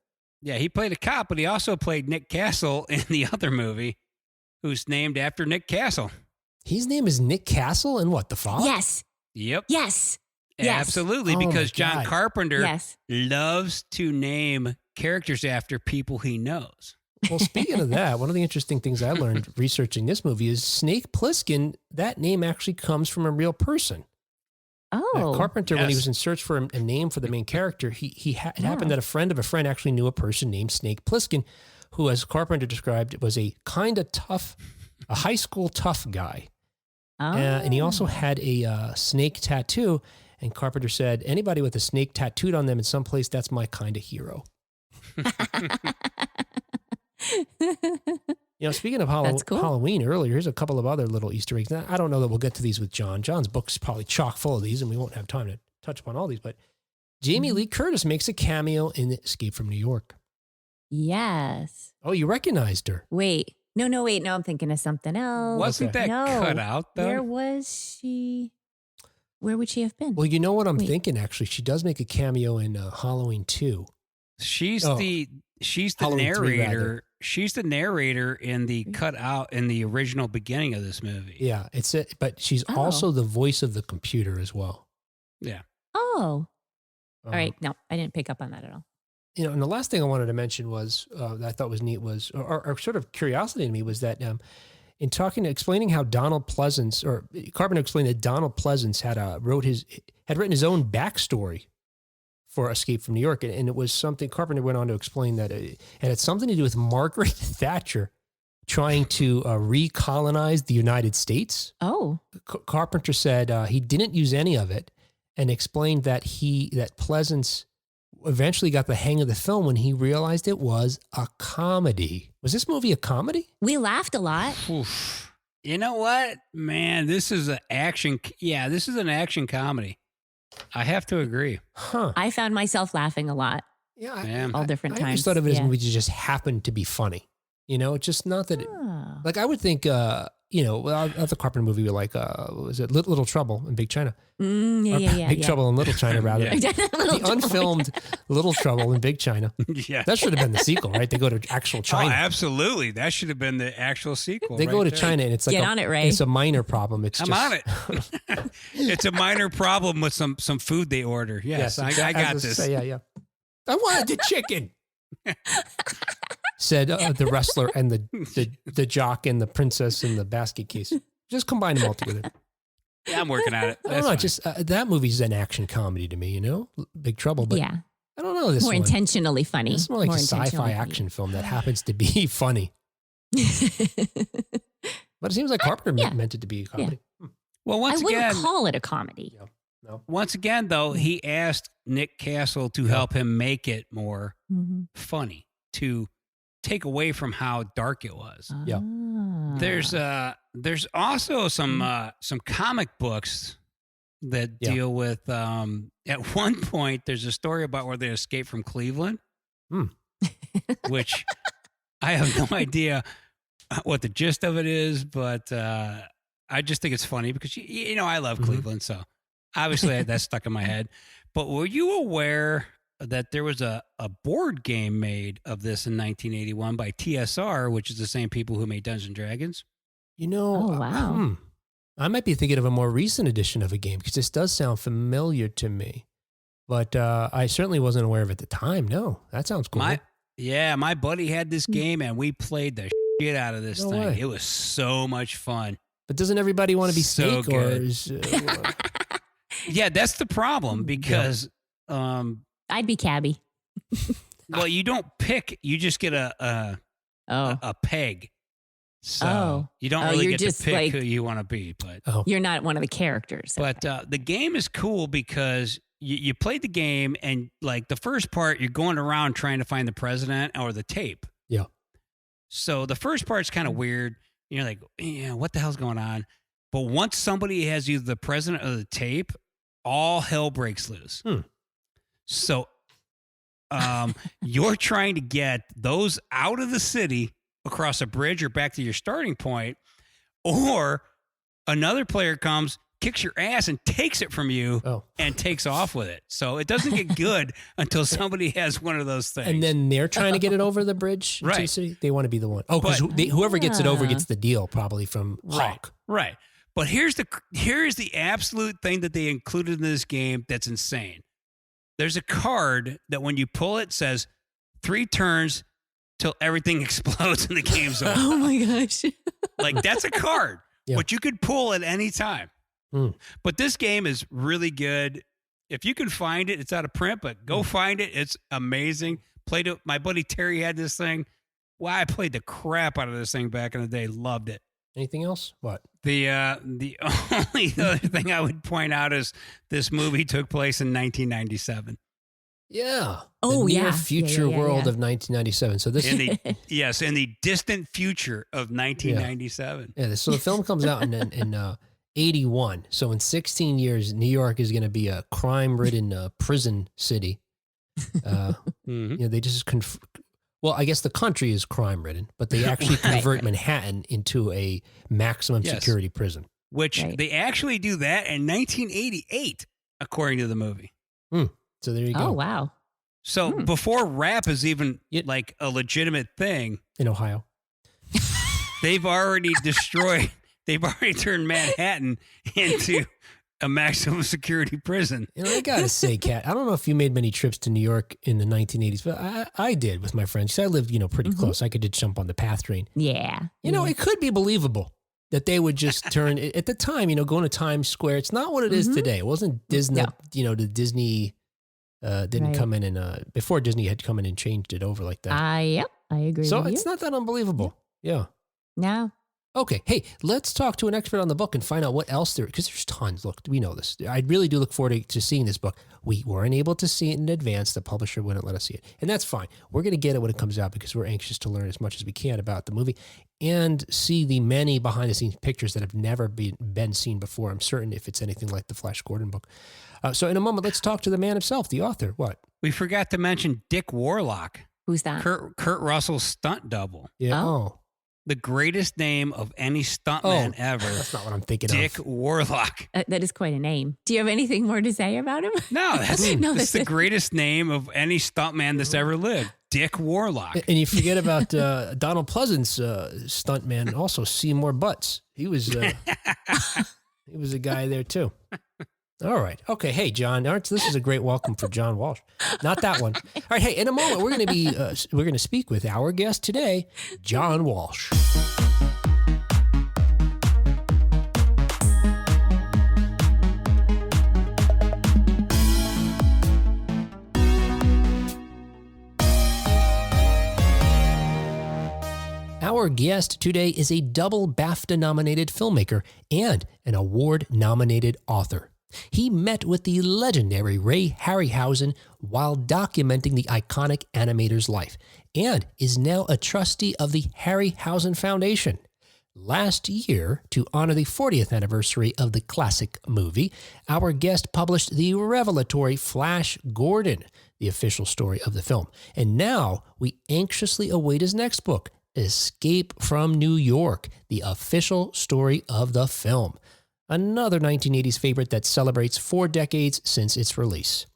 Speaker 3: Yeah, he played a cop, but he also played Nick Castle in the other movie, who's named after Nick Castle.
Speaker 2: His name is Nick Castle, and what, the father?
Speaker 4: Yes.
Speaker 3: Yep.
Speaker 4: Yes.
Speaker 3: Absolutely, because John Carpenter loves to name characters after people he knows.
Speaker 2: Well, speaking of that, one of the interesting things I learned researching this movie is Snake Plissken, that name actually comes from a real person.
Speaker 4: Oh.
Speaker 2: Carpenter, when he was in search for a name for the main character, it happened that a friend of a friend actually knew a person named Snake Plissken, who, as Carpenter described, was a kind of tough, a high school tough guy. And he also had a snake tattoo. And Carpenter said, anybody with a snake tattooed on them in some place, that's my kind of hero. Speaking of Halloween earlier, here's a couple of other little Easter eggs. Now, I don't know that we'll get to these with John. John's book's probably chock full of these, and we won't have time to touch upon all these. But Jamie Lee Curtis makes a cameo in Escape from New York.
Speaker 4: Yes.
Speaker 2: Oh, you recognized her.
Speaker 4: Wait. No, I'm thinking of something else.
Speaker 3: Wasn't that cut out, though?
Speaker 4: Where was she? Where would she have been?
Speaker 2: Well, you know what I'm thinking, actually? She does make a cameo in Halloween 2.
Speaker 3: She's the narrator. She's the narrator in the cutout in the original beginning of this movie.
Speaker 2: Yeah, but she's also the voice of the computer as well.
Speaker 3: Yeah.
Speaker 4: Oh. All right. No, I didn't pick up on that at all.
Speaker 2: And the last thing I wanted to mention was that I thought was neat was, or sort of curiosity to me was that in explaining how Donald Pleasance, or Carpenter explained that Donald Pleasance had written his own backstory for Escape from New York. And it was something Carpenter went on to explain that it had something to do with Margaret Thatcher trying to recolonize the United States.
Speaker 4: Oh.
Speaker 2: Carpenter said he didn't use any of it and explained that Pleasance eventually got the hang of the film when he realized it was a comedy. Was this movie a comedy?
Speaker 4: We laughed a lot.
Speaker 3: Oof. You know what, man? This is an action. Yeah, this is an action comedy. I have to agree.
Speaker 2: Huh.
Speaker 4: I found myself laughing a lot.
Speaker 2: Yeah.
Speaker 4: All different times.
Speaker 2: I just thought of it as a movie that just happened to be funny. It's just not that like I would think, the Carpenter movie like, was it Little Trouble in Big China? Big Trouble in Little China, rather. The unfilmed Little Trouble in Big China.
Speaker 3: Yeah.
Speaker 2: That should have been the sequel, right? They go to actual China.
Speaker 3: Oh, absolutely. That should have been the actual sequel.
Speaker 2: They go to China and it's like,
Speaker 4: get on it, Ray.
Speaker 2: It's a minor problem.
Speaker 3: I'm on it. It's a minor problem with some food they order. Yes, I got this.
Speaker 2: Yeah. I wanted the chicken. Said the wrestler and the jock and the princess in the basket case. Just combine them all together.
Speaker 3: Yeah, I'm working on it.
Speaker 2: I don't know. Just that movie's an action comedy to me. Big Trouble. But I don't know this
Speaker 4: more
Speaker 2: one.
Speaker 4: Intentionally funny.
Speaker 2: It's more like a sci-fi action film that happens to be funny. But it seems like Carpenter meant it to be a comedy.
Speaker 4: Yeah.
Speaker 3: Well,
Speaker 4: I wouldn't call it a comedy.
Speaker 2: No.
Speaker 3: Once again, though, he asked Nick Castle to help him make it more funny, to take away from how dark it was.
Speaker 2: Yeah.
Speaker 3: There's also some comic books that deal with at one point there's a story about where they escape from Cleveland, which I have no idea what the gist of it is, but I just think it's funny because I love Cleveland, so obviously that's stuck in my head. But were you aware that there was a board game made of this in 1981 by TSR, which is the same people who made Dungeons and Dragons.
Speaker 2: You know,
Speaker 4: Oh, wow.
Speaker 2: I might be thinking of a more recent edition of a game because this does sound familiar to me. But I certainly wasn't aware of it at the time. No, that sounds cool.
Speaker 3: My buddy had this game and we played the shit out of this
Speaker 2: No
Speaker 3: thing.
Speaker 2: way.
Speaker 3: It was so much fun.
Speaker 2: But doesn't everybody want to be
Speaker 3: So
Speaker 2: Snake? Or
Speaker 3: good.
Speaker 2: is,
Speaker 3: Yeah, that's the problem because,
Speaker 4: I'd be Cabby.
Speaker 3: well, you don't pick, you just get a peg. So you don't really
Speaker 4: you're
Speaker 3: get
Speaker 4: just
Speaker 3: to pick
Speaker 4: like-
Speaker 3: who you want to be. But
Speaker 4: You're not one of the characters.
Speaker 3: But the game is cool because you played the game and like the first part, you're going around trying to find the president or the tape.
Speaker 2: Yeah.
Speaker 3: So the first part's kind of weird. You're like, yeah, what the hell's going on? But once somebody has either the president or the tape, all hell breaks loose. So you're trying to get those out of the city across a bridge or back to your starting point, or another player comes, kicks your ass and takes it from you and takes off with it. So it doesn't get good until somebody has one of those things.
Speaker 2: and then they're trying to get it over the bridge to the
Speaker 3: Right.
Speaker 2: city? They want to be the one. Oh, because whoever gets it over gets the deal probably from Hawk.
Speaker 3: Right. But here's the absolute thing that they included in this game that's insane. There's a card that when you pull it says 3 turns till everything explodes and the game's over.
Speaker 4: oh my gosh.
Speaker 3: Like that's a card,
Speaker 2: Yeah.
Speaker 3: but you could pull at any time. But this game is really good. If you can find it, it's out of print, but go find it. It's amazing. Played it. My buddy Terry had this thing. Well, I played the crap out of this thing back in the day. Loved it.
Speaker 2: Anything else? What?
Speaker 3: The only other thing I would point out is this movie took place in 1997.
Speaker 2: Yeah.
Speaker 4: Oh,
Speaker 2: the near
Speaker 4: yeah.
Speaker 2: future
Speaker 4: Yeah.
Speaker 2: world of 1997. So this
Speaker 3: In
Speaker 2: is
Speaker 3: the in the distant future of 1997.
Speaker 2: so the film comes out in 81. So in 16 years, New York is going to be a crime-ridden prison city. You know, they just well, I guess the country is crime-ridden, but they actually convert Manhattan into a maximum security prison.
Speaker 3: Which they actually do that in 1988, according to the movie.
Speaker 2: So there you go.
Speaker 4: Oh, wow.
Speaker 3: So before rap is even like a legitimate thing
Speaker 2: in Ohio,
Speaker 3: they've already destroyed. They've already turned Manhattan into a maximum security prison.
Speaker 2: You know, I gotta say, Kat, I don't know if you made many trips to New York in the 1980s, but I did with my friends. I lived, pretty close. I could just jump on the PATH train.
Speaker 4: Yeah.
Speaker 2: You know, it could be believable that they would just turn at the time. Going to Times Square. It's not what it is today. It wasn't Disney.
Speaker 4: No.
Speaker 2: The Disney didn't come in and before Disney had come in and changed it over like that.
Speaker 4: Yep, I agree.
Speaker 2: So
Speaker 4: with
Speaker 2: it's
Speaker 4: you.
Speaker 2: not that unbelievable. Yeah.
Speaker 4: No.
Speaker 2: Okay. Hey, let's talk to an expert on the book and find out what else because there's tons. Look, we know this. I really do look forward to seeing this book. We weren't able to see it in advance. The publisher wouldn't let us see it. And that's fine. We're going to get it when it comes out because we're anxious to learn as much as we can about the movie and see the many behind the scenes pictures that have never been seen before. I'm certain if it's anything like the Flash Gordon book. So in a moment, let's talk to the man himself, the author. What?
Speaker 3: We forgot to mention Dick Warlock.
Speaker 4: Who's that?
Speaker 3: Kurt Russell's stunt double.
Speaker 2: Yeah.
Speaker 4: Oh.
Speaker 3: The greatest name of any stuntman ever.
Speaker 2: That's not what I'm thinking
Speaker 3: Dick
Speaker 2: of.
Speaker 3: Warlock.
Speaker 4: That is quite a name. Do you have anything more to say about him?
Speaker 3: No, that's the
Speaker 4: it.
Speaker 3: greatest name of any stuntman that's ever lived. Dick Warlock.
Speaker 2: And you forget about Donald Pleasant's stuntman, also Seymour Butts. He was he was a guy there too. All right. Okay. Hey, John. This is a great welcome for John Walsh. Not that one. All right. Hey, in a moment, we're going to speak with our guest today, John Walsh. Our guest today is a double BAFTA-nominated filmmaker and an award-nominated author. He met with the legendary Ray Harryhausen while documenting the iconic animator's life and is now a trustee of the Harryhausen Foundation. Last year, to honor the 40th anniversary of the classic movie, our guest published the revelatory Flash Gordon, the official story of the film. And now we anxiously await his next book, Escape from New York, the official story of the film. Another 1980s favorite that celebrates 4 decades since its release.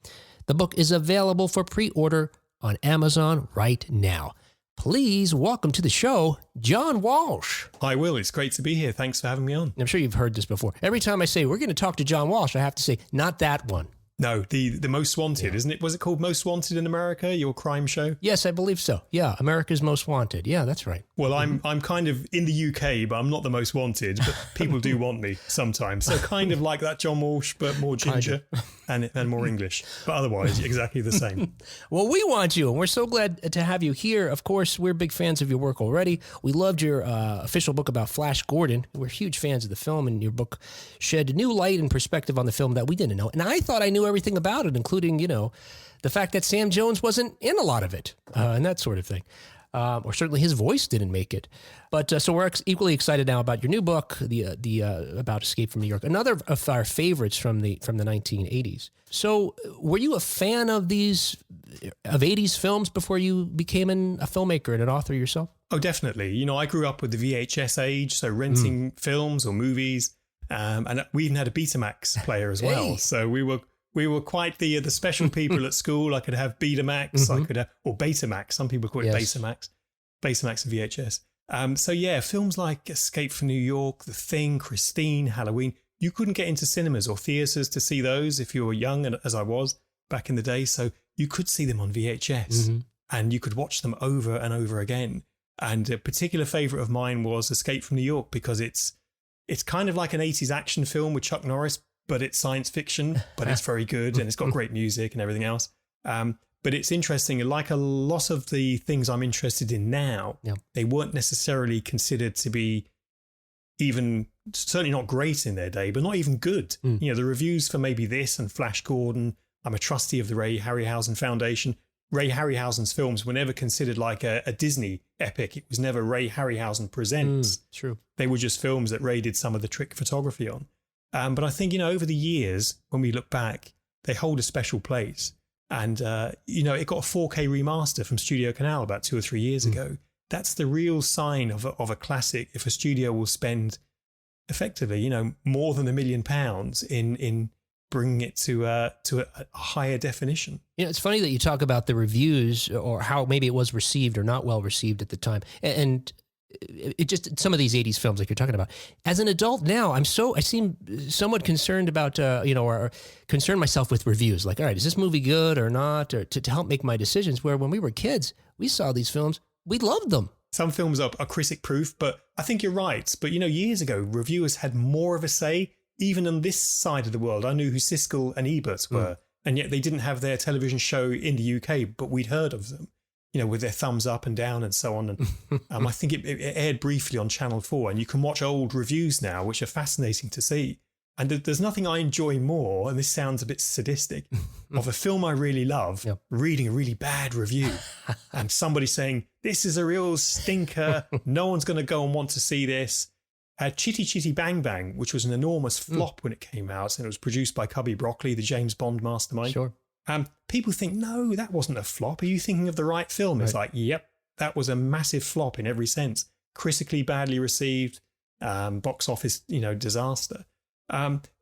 Speaker 2: The book is available for pre-order on Amazon right now. Please welcome to the show, John Walsh.
Speaker 7: Hi, Will. It's great to be here. Thanks for having me on.
Speaker 2: I'm sure you've heard this before. Every time I say, we're going to talk to John Walsh, I have to say, not that one.
Speaker 7: No, the Most Wanted, isn't it? Was it called Most Wanted in America, your crime show?
Speaker 2: Yes, I believe so. Yeah, America's Most Wanted. Yeah, that's right.
Speaker 7: Well, I'm kind of in the UK, but I'm not the most wanted, but people do want me sometimes. So kind of like that John Walsh, but more ginger and more English. But otherwise, exactly the same.
Speaker 2: Well, we want you, and we're so glad to have you here. Of course, we're big fans of your work already. We loved your official book about Flash Gordon. We're huge fans of the film, and your book shed new light and perspective on the film that we didn't know. And I thought I knew everything about it, including, the fact that Sam Jones wasn't in a lot of it and that sort of thing. Or certainly his voice didn't make it. But so we're equally excited now about your new book, the about Escape from New York, another of our favorites from the 1980s. So were you a fan of 80s films before you became a filmmaker and an author yourself?
Speaker 7: Oh, definitely. I grew up with the VHS age, so renting films or movies. And we even had a Betamax player as well.
Speaker 2: Hey.
Speaker 7: So we were quite the special people at school. I could have Betamax, I could have, or Betamax. Some people call it Betamax and VHS. So yeah, films like Escape from New York, The Thing, Christine, Halloween. You couldn't get into cinemas or theatres to see those if you were young, and as I was back in the day. So you could see them on VHS and you could watch them over and over again. And a particular favourite of mine was Escape from New York because it's kind of like an 80s action film with Chuck Norris, but it's science fiction, but it's very good and it's got great music and everything else. But it's interesting, like a lot of the things I'm interested in now, they weren't necessarily considered to be even, certainly not great in their day, but not even good. The reviews for maybe this and Flash Gordon, I'm a trustee of the Ray Harryhausen Foundation. Ray Harryhausen's films were never considered like a Disney epic. It was never Ray Harryhausen Presents.
Speaker 2: True.
Speaker 7: They were just films that Ray did some of the trick photography on. But I think, over the years, when we look back, they hold a special place. And, it got a 4K remaster from Studio Canal about 2 or 3 years ago. That's the real sign of a classic. If a studio will spend effectively, more than £1 million in bringing it to a higher definition.
Speaker 2: It's funny that you talk about the reviews or how maybe it was received or not well received at the time. And it just, some of these 80s films like you're talking about. As an adult now, I seem somewhat concerned about, or concern myself with reviews. Like, all right, is this movie good or not? Or to help make my decisions, where when we were kids, we saw these films, we loved them.
Speaker 7: Some films are critic proof, but I think you're right. But, years ago, reviewers had more of a say. Even on this side of the world, I knew who Siskel and Ebert were, and yet they didn't have their television show in the UK, but we'd heard of them, with their thumbs up and down and so on. And I think it aired briefly on Channel 4, and you can watch old reviews now, which are fascinating to see. And there's nothing I enjoy more, and this sounds a bit sadistic, of a film I really love, reading a really bad review and somebody saying, this is a real stinker, no one's going to go and want to see this. Chitty Chitty Bang Bang, which was an enormous flop when it came out, and it was produced by Cubby Broccoli, the James Bond mastermind.
Speaker 2: Sure.
Speaker 7: People think, no, that wasn't a flop. Are you thinking of the right film? It's like, yep, that was a massive flop in every sense. Critically badly received, box office, disaster.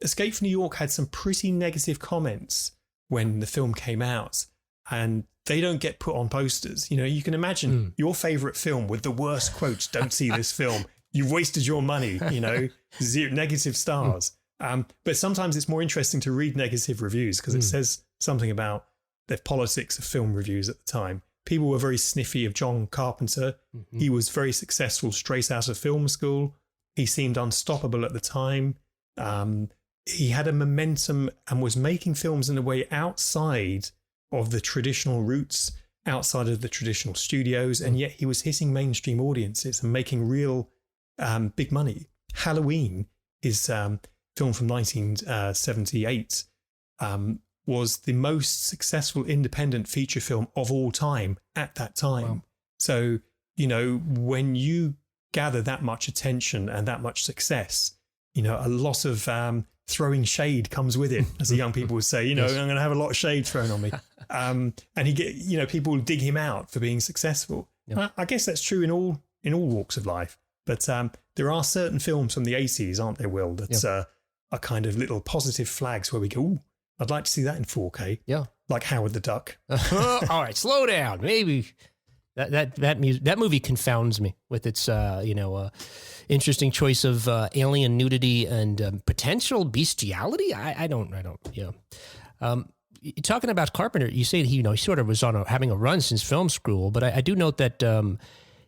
Speaker 7: Escape from New York had some pretty negative comments when the film came out, and they don't get put on posters. You can imagine your favourite film with the worst quotes, don't see this film. You've wasted your money, negative stars. But sometimes it's more interesting to read negative reviews because it says something about the politics of film reviews at the time. People were very sniffy of John Carpenter. He was very successful straight out of film school. He seemed unstoppable at the time. He had a momentum and was making films in a way outside of the traditional routes, outside of the traditional studios, and yet he was hitting mainstream audiences and making real big money. Halloween, his film from 1978, was the most successful independent feature film of all time at that time. Wow. So, when you gather that much attention and that much success, a lot of throwing shade comes with it, as the young people would say. Yes. I'm going to have a lot of shade thrown on me. And people dig him out for being successful. Yep. I guess that's true in all walks of life. But there are certain films from the 80s, aren't there, Will, that are kind of little positive flags where we go, ooh, I'd like to see that in 4K.
Speaker 2: Yeah.
Speaker 7: like Howard the Duck.
Speaker 2: All right, slow down. Maybe that movie confounds me with its interesting choice of alien nudity and potential bestiality. I don't. Talking about Carpenter, you say he sort of was having a run since film school, but I do note that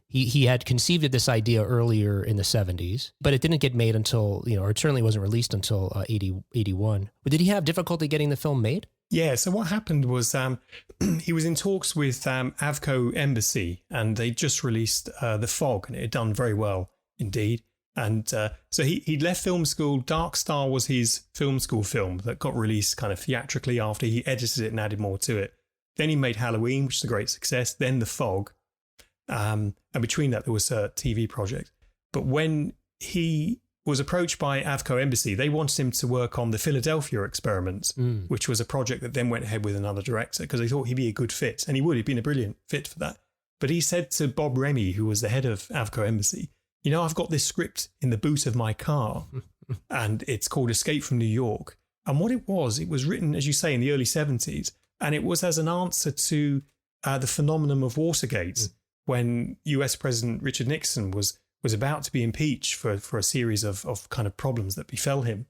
Speaker 2: he had conceived of this idea earlier in the 70s, but it didn't get made until, or it certainly wasn't released until 81. But did he have difficulty getting the film made?
Speaker 7: Yeah, so what happened was he was in talks with Avco Embassy, and they just released The Fog, and it had done very well indeed. And so he'd left film school. Dark Star was his film school film that got released kind of theatrically after he edited it and added more to it. Then he made Halloween, which is a great success. Then The Fog. And between that, there was a TV project. But when he was approached by Avco Embassy, they wanted him to work on the Philadelphia Experiment, which was a project that then went ahead with another director because they thought he'd be a good fit. And he would. He'd been a brilliant fit for that. But he said to Bob Remy, who was the head of Avco Embassy, I've got this script in the boot of my car and it's called Escape from New York. And what it was written, as you say, in the early 70s. And it was as an answer to the phenomenon of Watergate when US President Richard Nixon was about to be impeached for a series of kind of problems that befell him.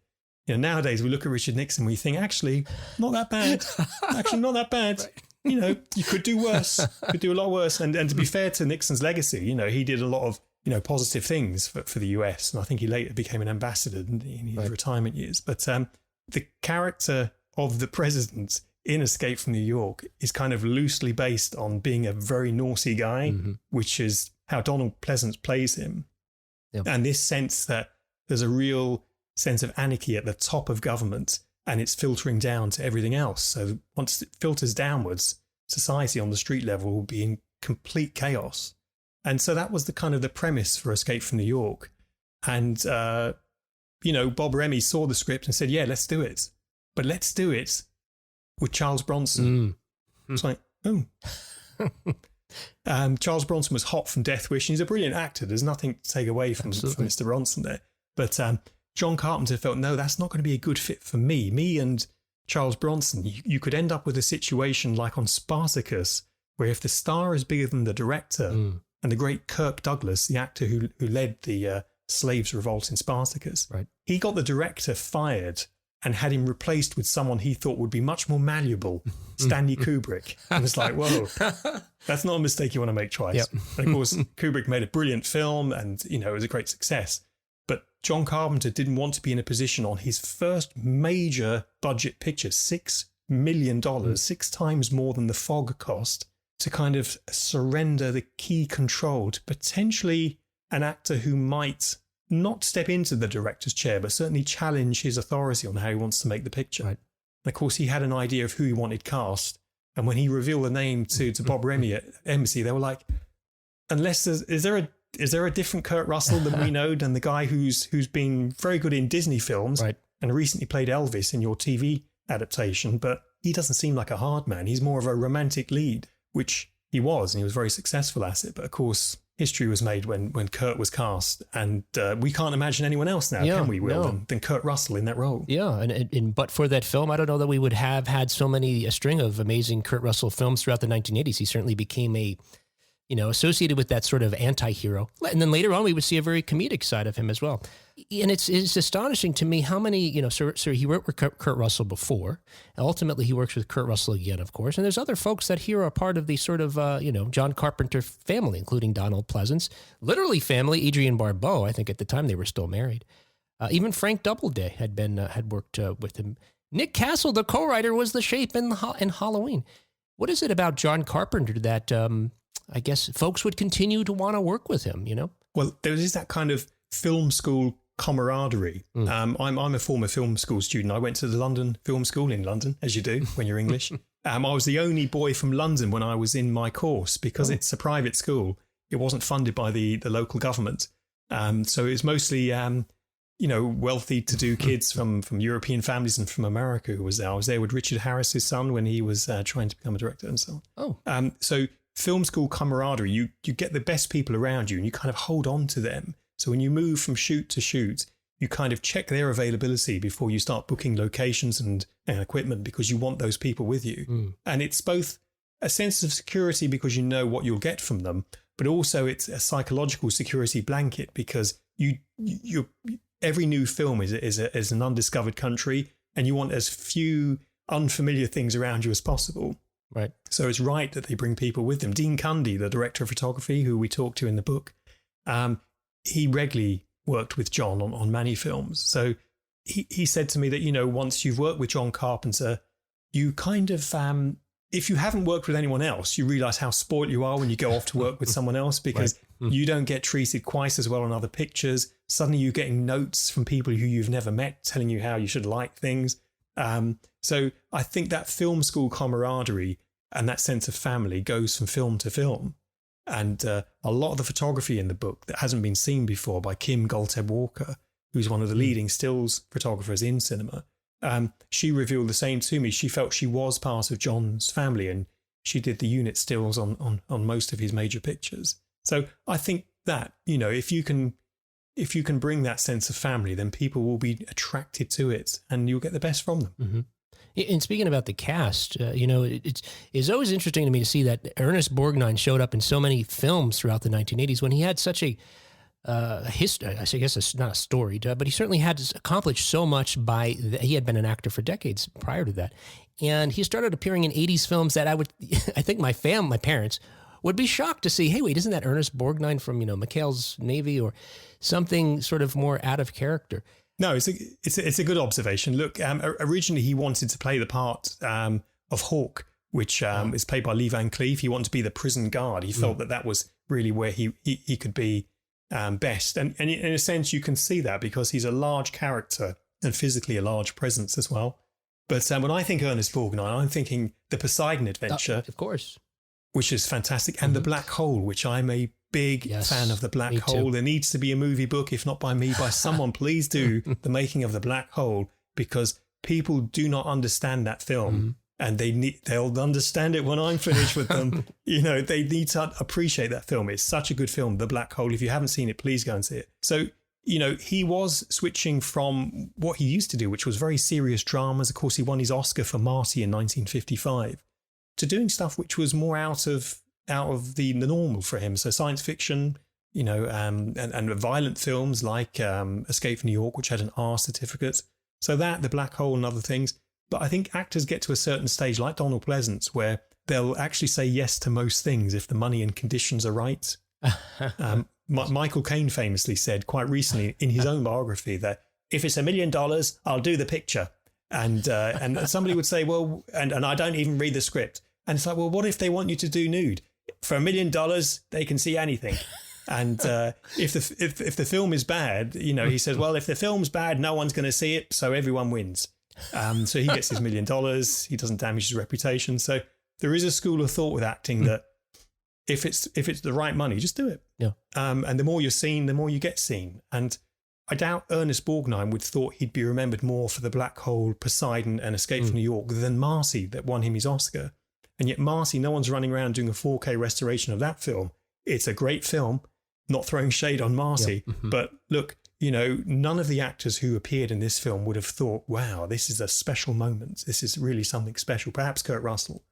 Speaker 7: Nowadays we look at Richard Nixon and we think, actually, not that bad. Actually, not that bad. Right. You could do worse. Could do a lot worse. And to be fair to Nixon's legacy, he did a lot of positive things for the US. And I think he later became an ambassador in his retirement years. But the character of the president in Escape from New York is kind of loosely based on being a very naughty guy, which is how Donald Pleasance plays him. Yep. And this sense that there's a real sense of anarchy at the top of government and it's filtering down to everything else. So once it filters downwards, society on the street level will be in complete chaos. And so that was the kind of the premise for Escape from New York. And, Bob Remy saw the script and said, yeah, let's do it. But let's do it with Charles Bronson. It's like, oh. Charles Bronson was hot from Death Wish. And he's a brilliant actor. There's nothing to take away from Mr. Bronson there. But John Carpenter felt, no, that's not going to be a good fit for me. Me and Charles Bronson, you could end up with a situation like on Spartacus, where if the star is bigger than the director, and the great Kirk Douglas, the actor who led the slaves revolt in Spartacus, he got the director fired and had him replaced with someone he thought would be much more malleable, Stanley Kubrick. And it's like, whoa, that's not a mistake you want to make twice. Yep. And of course, Kubrick made a brilliant film and, it was a great success. But John Carpenter didn't want to be in a position on his first major budget picture, $6 million, 6 times more than The Fog cost, to kind of surrender the key control to potentially an actor who might not step into the director's chair, but certainly challenge his authority on how he wants to make the picture. Right. And of course, he had an idea of who he wanted cast. And when he revealed the name to Bob Remy at Embassy, they were like, unless is there a different Kurt Russell than we know, than the guy who's been very good in Disney films and recently played Elvis in your TV adaptation, but he doesn't seem like a hard man. He's more of a romantic lead, which he was, and he was very successful at it. But of course, history was made when Kurt was cast, and we can't imagine anyone else now, can we, Will, than Kurt Russell in that role? Yeah, and but for that film, I don't know that we would have had a string of amazing Kurt Russell films throughout the 1980s. He certainly became associated with that sort of anti-hero. And then later on, we would see a very comedic side of him as well. And it's astonishing to me how many, so he worked with Kurt Russell before. And ultimately, he works with Kurt Russell again, of course. And there's other folks that here are part of the sort of, John Carpenter family, including Donald Pleasance. Literally family, Adrienne Barbeau. I think at the time they were still married. Even Frank Doubleday had worked with him. Nick Castle, the co-writer, was the shape in Halloween. What is it about John Carpenter that... I guess folks would continue to want to work with him, Well, there is that kind of film school camaraderie. I'm a former film school student. I went to the London Film School in London, as you do when you're English. I was the only boy from London when I was in my course because it's a private school. It wasn't funded by the local government. So it was mostly, wealthy to-do kids from European families and from America who was there. I was there with Richard Harris's son when he was trying to become a director and so on. So film school camaraderie, you get the best people around you and you kind of hold on to them. So when you move from shoot to shoot, you kind of check their availability before you start booking locations and equipment, because you want those people with you. And it's both a sense of security because you know what you'll get from them, but also it's a psychological security blanket because you every new film is an undiscovered country, and you want as few unfamiliar things around you as possible.
Speaker 2: Right.
Speaker 7: So it's right that they bring people with them. Dean Cundy, the director of photography, who we talked to in the book, he regularly worked with John on many films. So he said to me that, you know, once you've worked with John Carpenter, you kind of, if you haven't worked with anyone else, you realize how spoiled you are when you go off to work with someone else, because you don't get treated quite as well on other pictures. Suddenly you're getting notes from people who you've never met telling you how you should like things. So I think that film school camaraderie and that sense of family goes from film to film. And a lot of the photography in the book that hasn't been seen before by Kim Golteb-Walker, who's one of the leading stills photographers in cinema, she revealed the same to me. She felt she was part of John's family, and she did the unit stills on most of his major pictures. So I think that, you know, if you can bring that sense of family, then people will be attracted to it and you'll get the best from them.
Speaker 2: Mm-hmm. And speaking about the cast, you know, it's always interesting to me to see that Ernest Borgnine showed up in so many films throughout the 1980s when he had such a history. I guess it's not a story, but he certainly had accomplished so much he had been an actor for decades prior to that. And he started appearing in 80s films that I think my parents would be shocked to see, hey, wait, isn't that Ernest Borgnine from, you know, McHale's Navy or something sort of more out of character?
Speaker 7: No, it's a good observation. Look, originally he wanted to play the part of Hawk, which is played by Lee Van Cleef. He wanted to be the prison guard. He felt that was really where he could be best. And in a sense, you can see that because he's a large character and physically a large presence as well. But when I think Ernest Borgnine, I'm thinking The Poseidon Adventure.
Speaker 2: Of course.
Speaker 7: Which is fantastic. And The Black Hole, which I'm a big fan of. The Black Hole. There needs to be a movie book, if not by me, by someone. Please do The Making of the Black Hole, because people do not understand that film, and they'll understand it when I'm finished with them. You know, they need to appreciate that film. It's such a good film, The Black Hole. If you haven't seen it, please go and see it. So, you know, he was switching from what he used to do, which was very serious dramas. Of course, he won his Oscar for Marty in 1955, to doing stuff which was more out of the normal for him. So science fiction, you know, and violent films like Escape from New York, which had an R certificate. So that, The Black Hole and other things. But I think actors get to a certain stage, like Donald Pleasance, where they'll actually say yes to most things if the money and conditions are right. Michael Caine famously said quite recently in his own biography that if it's $1 million, I'll do the picture. And somebody would say, well, and I don't even read the script. And it's like, well, what if they want you to do nude? For $1 million, they can see anything. And if the film is bad, you know, he says, well, if the film's bad, no one's going to see it, so everyone wins. So he gets his $1 million. He doesn't damage his reputation. So there is a school of thought with acting that if it's the right money, just do it.
Speaker 2: Yeah.
Speaker 7: And the more you're seen, the more you get seen. And I doubt Ernest Borgnine would thought he'd be remembered more for The Black Hole, Poseidon, and Escape from New York than Marcy, that won him his Oscar. And yet Marcy, no one's running around doing a 4K restoration of that film. It's a great film, not throwing shade on Marcy. Yeah. But look, you know, none of the actors who appeared in this film would have thought, wow, this is a special moment. This is really something special. Perhaps Kurt Russell.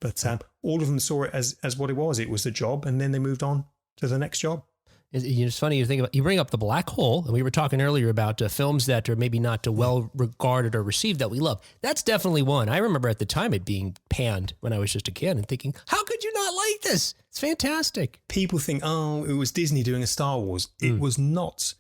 Speaker 7: But all of them saw it as what it was. It was the job, and then they moved on to the next job.
Speaker 2: It's funny you bring up The Black Hole, and we were talking earlier about films that are maybe not well regarded or received that we love. That's definitely one. I remember at the time it being panned when I was just a kid and thinking, how could you not like this? It's fantastic.
Speaker 7: People think, oh, it was Disney doing a Star Wars. It was not.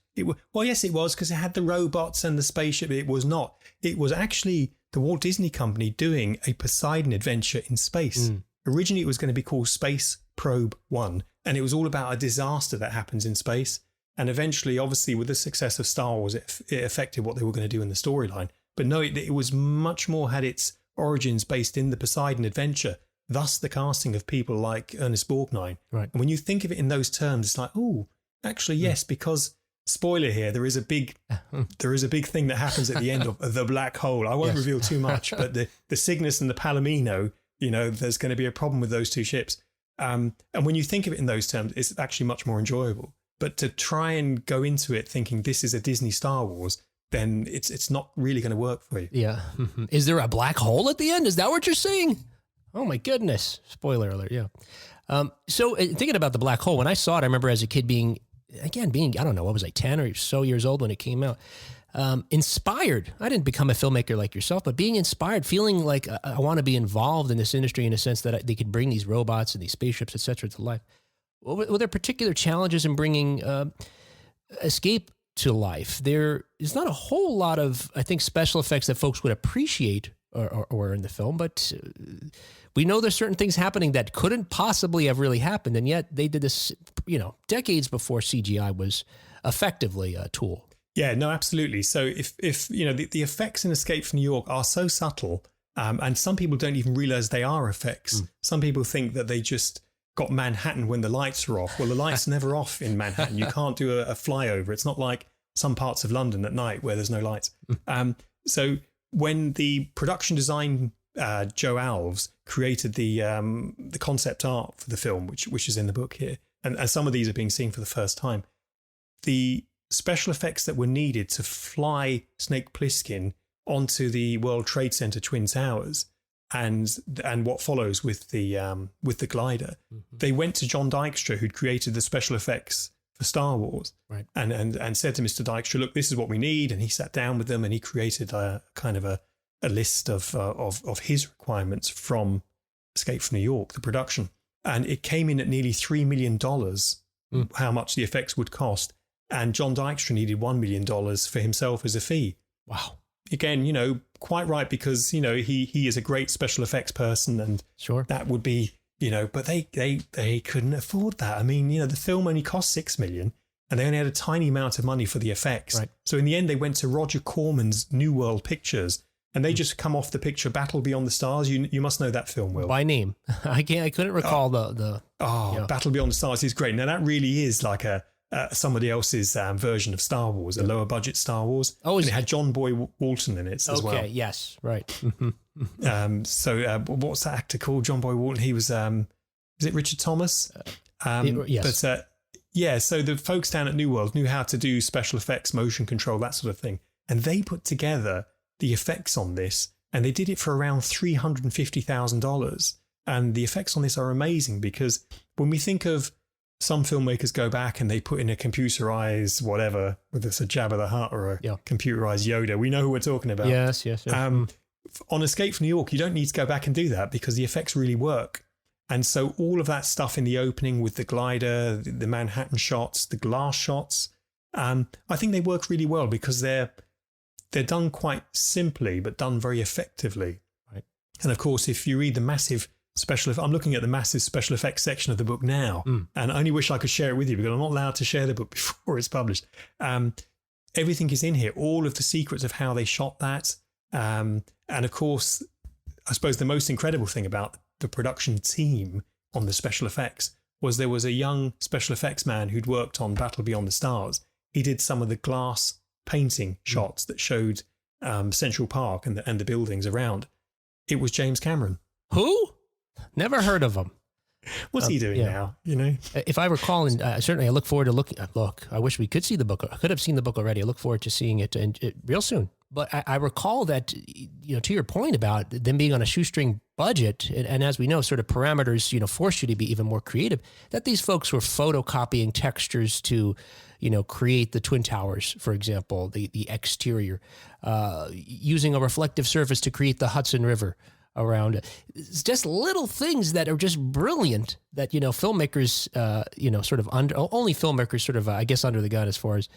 Speaker 7: Well, yes, it was, because it had the robots and the spaceship. It was not. It was actually the Walt Disney Company doing a Poseidon adventure in space. Originally, it was going to be called Space Probe 1. And it was all about a disaster that happens in space. And eventually, obviously, with the success of Star Wars, it affected what they were going to do in the storyline. But no, it was much more, had its origins based in the Poseidon adventure. Thus, the casting of people like Ernest Borgnine.
Speaker 2: Right.
Speaker 7: And when you think of it in those terms, it's like, oh, actually, yes, because, spoiler here, there is a big thing that happens at the end of The Black Hole. I won't reveal too much, but the Cygnus and the Palomino, you know, there's going to be a problem with those two ships. And when you think of it in those terms, it's actually much more enjoyable. But to try and go into it thinking this is a Disney Star Wars, then it's not really going to work for you.
Speaker 2: Yeah. Is there a black hole at the end? Is that what you're saying? Oh my goodness. Spoiler alert. Yeah. So thinking about the black hole, when I saw it, I remember as a kid being, I don't know, what was I, 10 or so years old when it came out. Inspired. I didn't become a filmmaker like yourself, but being inspired, feeling like I want to be involved in this industry in a sense that they could bring these robots and these spaceships, et cetera, to life. Were there particular challenges in bringing Escape to life? There is not a whole lot of, I think, special effects that folks would appreciate or in the film, but we know there's certain things happening that couldn't possibly have really happened, and yet they did this, decades before CGI was effectively a tool.
Speaker 7: Yeah, no, absolutely. So if the effects in Escape from New York are so subtle, and some people don't even realize they are effects. Some people think that they just got Manhattan when the lights are off. Well, the lights are never off in Manhattan. You can't do a flyover. It's not like some parts of London at night where there's no lights. So when the production design Joe Alves created the concept art for the film, which is in the book here, and some of these are being seen for the first time, the special effects that were needed to fly Snake Plissken onto the World Trade Center Twin Towers and what follows with the glider, they went to John Dykstra, who'd created the special effects for Star Wars, right? And said to Mr. Dykstra, look, this is what we need. And he sat down with them and he created a kind of a list of his requirements from Escape from New York, the production. And it came in at nearly $3 million, how much the effects would cost. And John Dykstra needed $1 million for himself as a fee. Wow. Again, quite right, because, he is a great special effects person, and sure, that would be, but they couldn't afford that. I mean, the film only cost $6 million and they only had a tiny amount of money for the effects. Right. So in the end, they went to Roger Corman's New World Pictures, and they just come off the picture Battle Beyond the Stars. You must know that film, Will. By name. I couldn't recall the Battle Beyond the Stars is great. Now that really is like somebody else's version of Star Wars, a lower budget Star Wars. Oh, and it had John Boy Walton in it as well. Okay, yes, right. So what's that actor called? John Boy Walton. He was it Richard Thomas? Yes. But so the folks down at New World knew how to do special effects, motion control, that sort of thing. And they put together the effects on this, and they did it for around $350,000. And the effects on this are amazing, because when we think of some filmmakers go back and they put in a computerized whatever, whether it's a Jabba the Hutt or a computerized Yoda, we know who we're talking about. Yes. On Escape from New York, you don't need to go back and do that because the effects really work. And so all of that stuff in the opening with the glider, the Manhattan shots, the glass shots, I think they work really well because they're done quite simply, but done very effectively. Right. And of course, if you read the massive I'm looking at the massive special effects section of the book now, and I only wish I could share it with you because I'm not allowed to share the book before it's published. Everything is in here, all of the secrets of how they shot that. And of course, I suppose the most incredible thing about the production team on the special effects was there was a young special effects man who'd worked on Battle Beyond the Stars. He did some of the glass painting shots that showed Central Park and the buildings around. It was James Cameron. Who? Never heard of him. What's he doing now? If I recall, and certainly I look forward to looking. Look, I wish we could see the book. I could have seen the book already. I look forward to seeing it real soon. But I recall that, to your point about them being on a shoestring budget, and as we know, sort of parameters, force you to be even more creative, that these folks were photocopying textures to, create the Twin Towers, for example, the exterior, using a reflective surface to create the Hudson River around it. It's just little things that are just brilliant that, filmmakers, only filmmakers sort of, I guess, under the gun as far as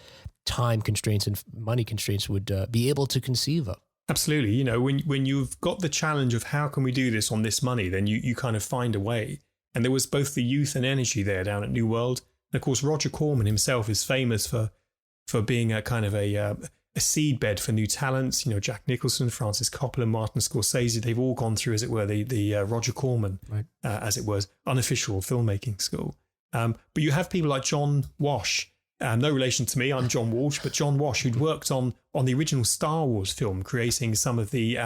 Speaker 7: time constraints and money constraints would be able to conceive of. Absolutely. When you've got the challenge of how can we do this on this money, then you kind of find a way. And there was both the youth and energy there down at New World. And of course, Roger Corman himself is famous for being a kind of a seedbed for new talents. Jack Nicholson, Francis Coppola, Martin Scorsese, they've all gone through, as it were, the Roger Corman, right, as it was, unofficial filmmaking school. But you have people like John Walsh, no relation to me, I'm John Walsh, but John Walsh, who'd worked on the original Star Wars film, creating some of the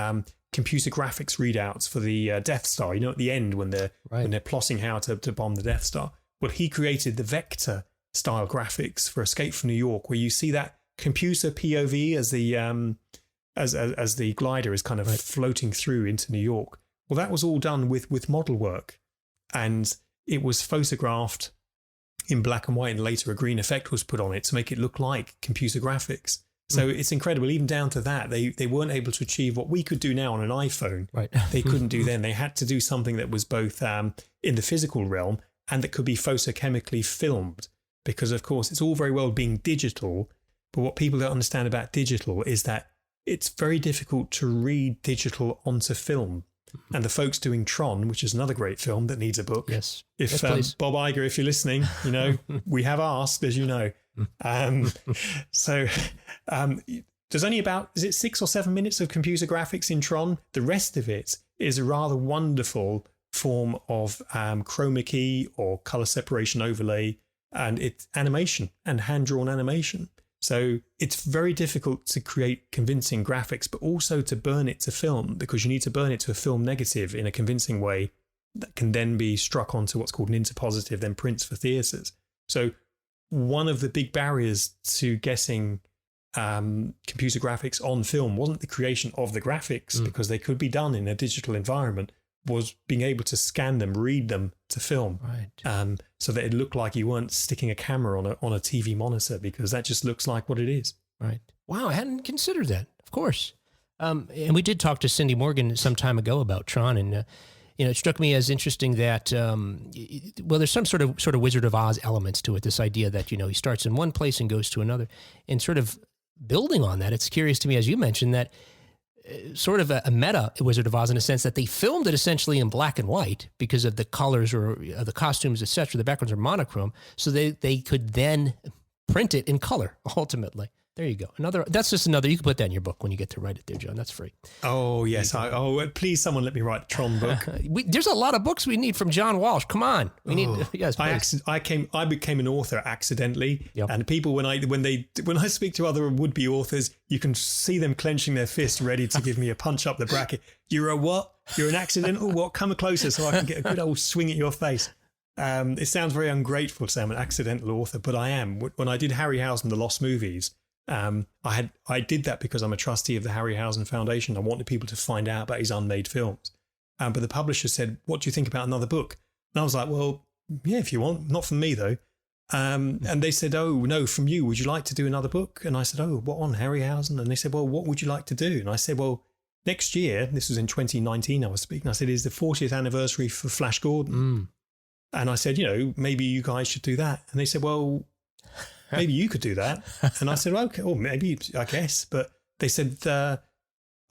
Speaker 7: computer graphics readouts for the Death Star, at the end when they're plotting how to bomb the Death Star. Well, he created the vector style graphics for Escape from New York, where you see that computer POV as the as the glider is kind of floating through into New York. Well, that was all done with model work, and it was photographed in black and white, and later a green effect was put on it to make it look like computer graphics. So it's incredible, even down to that. They weren't able to achieve what we could do now on an iPhone. Right. They couldn't do then. They had to do something that was both in the physical realm and that could be photochemically filmed. Because, of course, it's all very well being digital, but what people don't understand about digital is that it's very difficult to read digital onto film. And the folks doing Tron, which is another great film that needs a book.
Speaker 2: Yes.
Speaker 7: If Bob Iger, if you're listening, we have asked, as you know. There's only about, is it 6 or 7 minutes of computer graphics in Tron? The rest of it is a rather wonderful form of chroma key or color separation overlay, and it's animation and hand-drawn animation. So it's very difficult to create convincing graphics, but also to burn it to film, because you need to burn it to a film negative in a convincing way that can then be struck onto what's called an interpositive, then prints for theatres. So one of the big barriers to getting computer graphics on film wasn't the creation of the graphics, because they could be done in a digital environment, was being able to scan them, read them to film, so that it looked like you weren't sticking a camera on a TV monitor, because that just looks like what it is.
Speaker 2: Right. Wow, I hadn't considered that. Of course. And we did talk to Cindy Morgan some time ago about Tron, and it struck me as interesting that there's some sort of Wizard of Oz elements to it. This idea that he starts in one place and goes to another, and sort of building on that. It's curious to me, as you mentioned, that sort of a meta Wizard of Oz in a sense that they filmed it essentially in black and white because of the colors or the costumes, etc. The backgrounds are monochrome, so they could then print it in color ultimately. There you go. That's just another. You can put that in your book when you get to write it there, John. That's free.
Speaker 7: Oh, yes. Please, someone let me write a Tron book.
Speaker 2: There's a lot of books we need from John Walsh. Come on. We need. Yes,
Speaker 7: I became an author accidentally. Yep. And people, when I speak to other would-be authors, you can see them clenching their fist ready to give me a punch up the bracket. You're a what? You're an accidental what? Come closer so I can get a good old swing at your face. It sounds very ungrateful to say I'm an accidental author, but I am. When I did Harryhausen, The Lost Movies, I did that because I'm a trustee of the Harryhausen Foundation. I wanted people to find out about his unmade films. But the publisher said, "What do you think about another book?" And I was like, "Well, yeah, if you want. Not from me, though." And they said, "Oh, no, from you. Would you like to do another book?" And I said, "Oh, what on Harryhausen?" And they said, "Well, what would you like to do?" And I said, "Well, next year," this was in 2019 I was speaking, I said, "is the 40th anniversary for Flash Gordon." And I said, maybe you guys should do that. And they said, "Well, maybe you could do that." And I said, well, "Okay, well, maybe, I guess." But they said,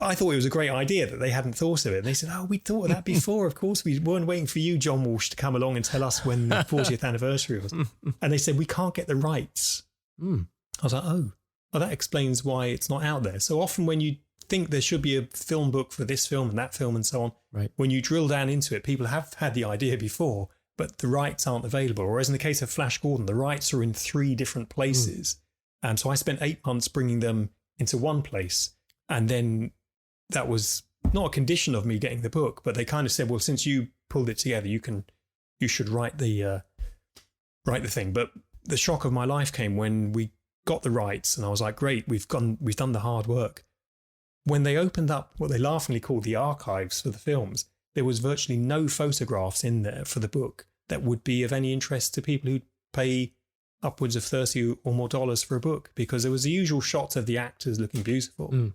Speaker 7: I thought it was a great idea that they hadn't thought of it. And they said, "Oh, we thought of that before. Of course, we weren't waiting for you, John Walsh, to come along and tell us when the 40th anniversary was." And they said, "We can't get the rights." I was like, oh, well, that explains why it's not out there. So often when you think there should be a film book for this film and that film and so on, when you drill down into it, people have had the idea before, but the rights aren't available. Whereas in the case of Flash Gordon, the rights are in 3 different places. And so I spent 8 months bringing them into one place. And then that was not a condition of me getting the book, but they kind of said, "Well, since you pulled it together, you should write the thing." But the shock of my life came when we got the rights, and I was like, "Great, we've done the hard work." When they opened up what they laughingly called the archives for the films, there was virtually no photographs in there for the book that would be of any interest to people who pay upwards of $30 or more for a book, because there was the usual shots of the actors looking beautiful.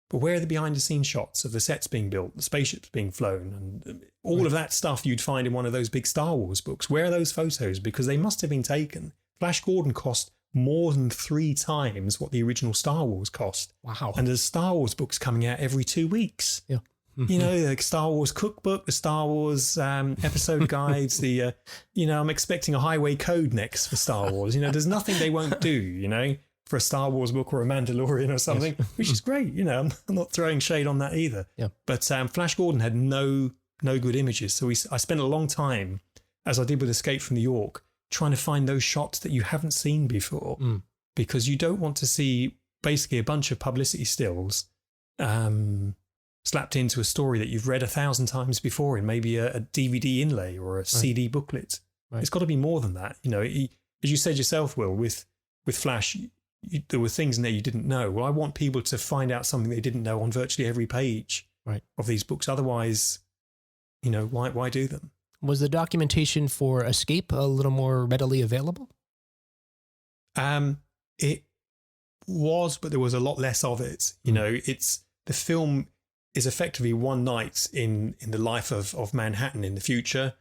Speaker 7: But where are the behind-the-scenes shots of the sets being built, the spaceships being flown, and all of that stuff you'd find in one of those big Star Wars books? Where are those photos? Because they must have been taken. Flash Gordon cost more than 3 times what the original Star Wars cost. Wow. And there's Star Wars books coming out every 2 weeks. Yeah. The Star Wars cookbook, the Star Wars episode guides, I'm expecting a highway code next for Star Wars. There's nothing they won't do, for a Star Wars book or a Mandalorian or something, which is great. I'm not throwing shade on that either. Yeah. But Flash Gordon had no good images. So I spent a long time, as I did with Escape from New York, trying to find those shots that you haven't seen before, because you don't want to see basically a bunch of publicity stills slapped into a story that you've read 1,000 times before in maybe a DVD inlay or a CD booklet. It's got to be more than that. It as you said yourself, Will, with Flash, there were things in there you didn't know. Well, I want people to find out something they didn't know on virtually every page of these books. Otherwise, why do them?
Speaker 2: Was the documentation for Escape a little more readily available?
Speaker 7: It was, but there was a lot less of it. The film is effectively one night in the life of Manhattan in the future,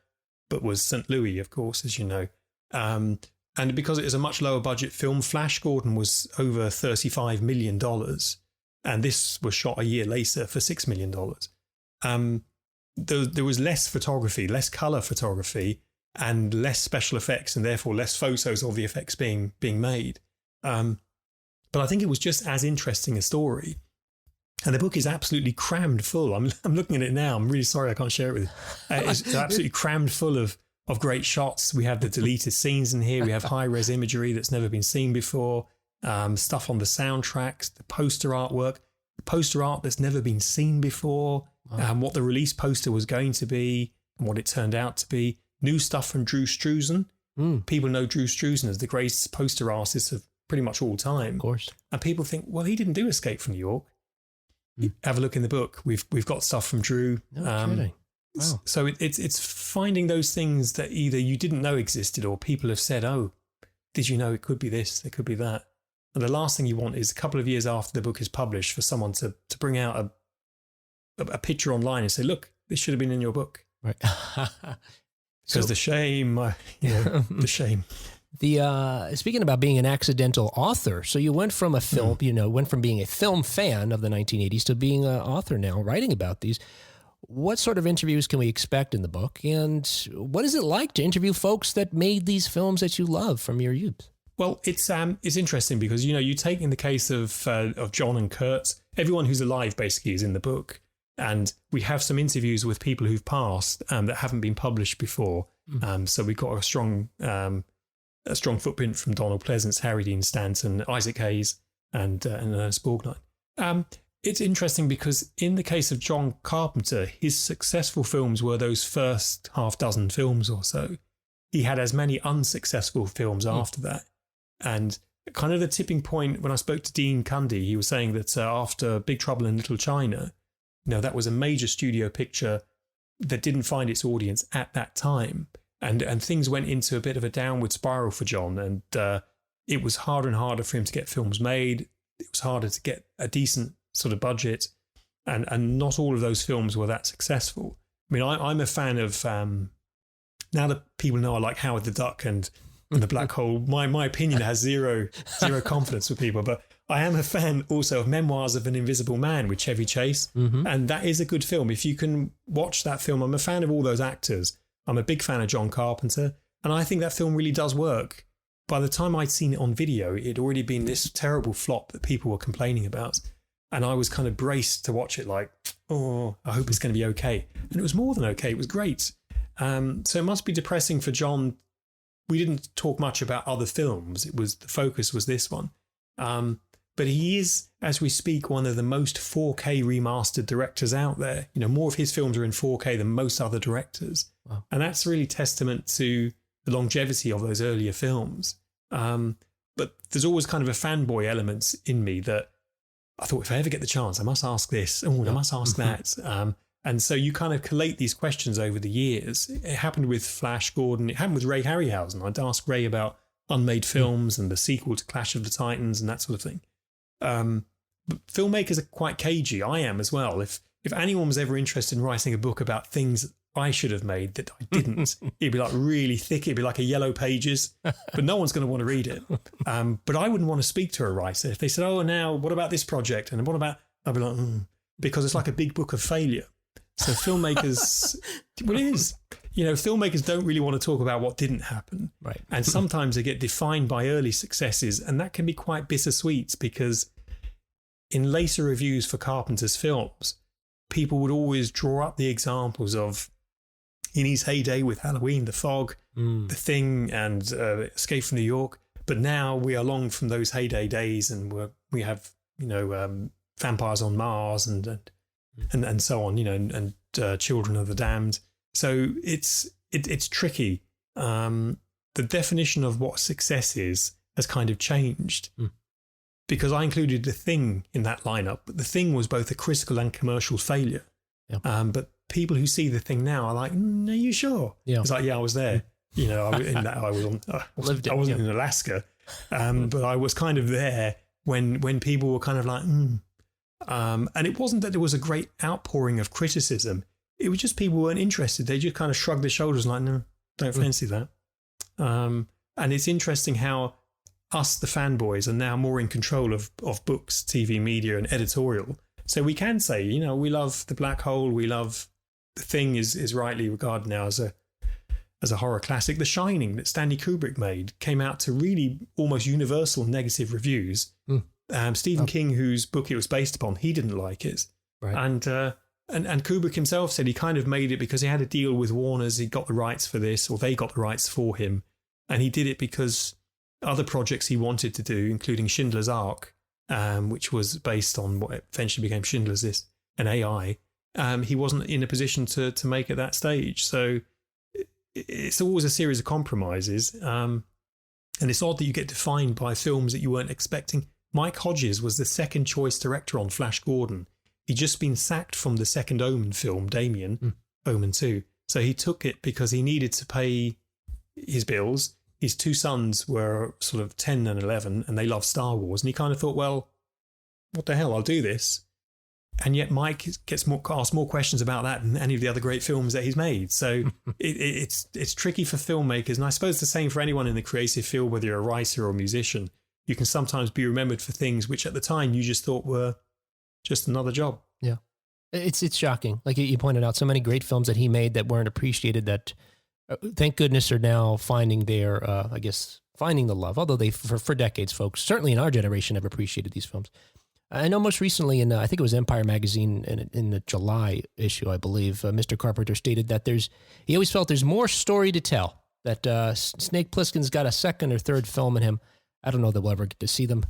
Speaker 7: but was St. Louis, of course, as you know. And because it is a much lower budget film, Flash Gordon was over $35 million. And this was shot a year later for $6 million. There was less photography, less color photography, and less special effects, and therefore less photos of the effects being made. But I think it was just as interesting a story. And the book is absolutely crammed full. I'm looking at it now. I'm really sorry I can't share it with you. It's absolutely crammed full of great shots. We have the deleted scenes in here. We have high-res imagery that's never been seen before. Stuff on the soundtracks, the poster artwork, poster art that's never been seen before. What the release poster was going to be and what it turned out to be. New stuff from Drew Struzan. People know Drew Struzan as the greatest poster artist of pretty much all time.
Speaker 2: Of course.
Speaker 7: And people think, well, he didn't do Escape from New York. Have a look in the book. We've got stuff from Drew.
Speaker 2: No kidding. Wow.
Speaker 7: So it's finding those things that either you didn't know existed or people have said, oh, did you know it could be this, it could be that. And the last thing you want is a couple of years after the book is published for someone to bring out a picture online and say, look, this should have been in your book.
Speaker 2: Right.
Speaker 7: Because the shame, the shame.
Speaker 2: Speaking about being an accidental author, so you went from a film, went from being a film fan of the 1980s to being an author now, writing about these. What sort of interviews can we expect in the book? And what is it like to interview folks that made these films that you love from your youth?
Speaker 7: Well, it's interesting because, you take in the case of John and Kurt, everyone who's alive basically is in the book. And we have some interviews with people who've passed that haven't been published before. So we've got a strong footprint from Donald Pleasance, Harry Dean Stanton, Isaac Hayes, and Ernest Borgnine. It's interesting because in the case of John Carpenter, his successful films were those first half dozen films or so. He had as many unsuccessful films after that. And kind of the tipping point, when I spoke to Dean Cundy, he was saying that after Big Trouble in Little China, that was a major studio picture that didn't find its audience at that time. And things went into a bit of a downward spiral for John. And it was harder and harder for him to get films made. It was harder to get a decent sort of budget. And not all of those films were that successful. I mean, I'm a fan of, now that people know I like Howard the Duck and The Black Hole, my opinion has zero confidence with people. But I am a fan also of Memoirs of an Invisible Man with Chevy Chase. And that is a good film. If you can watch that film, I'm a fan of all those actors. I'm a big fan of John Carpenter. And I think that film really does work. By the time I'd seen it on video, it had already been this terrible flop that people were complaining about. And I was kind of braced to watch it like, oh, I hope it's going to be okay. And it was more than okay. It was great. So it must be depressing for John. We didn't talk much about other films. The focus was this one. But he is, as we speak, one of the most 4K remastered directors out there. More of his films are in 4K than most other directors. Wow. And that's really testament to the longevity of those earlier films. But there's always kind of a fanboy element in me that I thought, if I ever get the chance, I must ask this. Oh, I must ask that. And so you kind of collate these questions over the years. It happened with Flash Gordon. It happened with Ray Harryhausen. I'd ask Ray about unmade films and the sequel to Clash of the Titans and that sort of thing. But filmmakers are quite cagey. I am as well. If anyone was ever interested in writing a book about things I should have made that I didn't, it'd be like really thick. It'd be like a Yellow Pages, but no one's going to want to read it. But I wouldn't want to speak to a writer if they said, oh, now what about this project? And what about, I'd be like, because it's like a big book of failure. So filmmakers, well, it is, filmmakers don't really want to talk about what didn't happen.
Speaker 2: Right.
Speaker 7: And sometimes they get defined by early successes, and that can be quite bittersweet because in later reviews for Carpenter's films, people would always draw up the examples of, in his heyday with Halloween, The Fog, The Thing, and Escape from New York. But now we are long from those heyday days, and we have Vampires on Mars and so on, and Children of the Damned. So it's tricky. And the definition of what success is has kind of changed. Because I included The Thing in that lineup, but The Thing was both a critical and commercial failure. But people who see The Thing now are like, are you sure? It's like, I was there. You know, I wasn't in Alaska, but I was kind of there when people were kind of like, and it wasn't that there was a great outpouring of criticism. It was just people weren't interested. They just kind of shrugged their shoulders like, no, don't fancy that. And it's interesting how us, the fanboys, are now more in control of books, TV media, and editorial. So we can say, you know, we love The Black Hole. We love The Thing is rightly regarded now as a horror classic. The Shining that Stanley Kubrick made came out to really almost universal negative reviews. Stephen King, whose book it was based upon, he didn't like it. Right. And Kubrick himself said he kind of made it because he had a deal with Warner's. He got the rights for this, or they got the rights for him. And he did it because other projects he wanted to do, including Schindler's Ark, which was based on what eventually became Schindler's List, an AI, he wasn't in a position to make at that stage. So it's always a series of compromises. And it's odd that you get defined by films that you weren't expecting. Mike Hodges was the second choice director on Flash Gordon. He'd just been sacked from the second Omen film, Damien, Omen 2. So he took it because he needed to pay his bills. His two sons were sort of 10 and 11, and they loved Star Wars. And he kind of thought, well, what the hell, I'll do this. And yet Mike gets asked more questions about that than any of the other great films that he's made. So it's tricky for filmmakers. And I suppose the same for anyone in the creative field, whether you're a writer or a musician. You can sometimes be remembered for things which at the time you just thought were just another job.
Speaker 2: Yeah. It's shocking. Like you pointed out, so many great films that he made that weren't appreciated that, thank goodness, are now finding their, finding the love. Although they, for decades, folks, certainly in our generation, have appreciated these films. I know most recently in, I think it was Empire Magazine in the July issue, I believe, Mr. Carpenter stated that he always felt there's more story to tell, that Snake Plissken's got a second or third film in him. I don't know that we'll ever get to see them.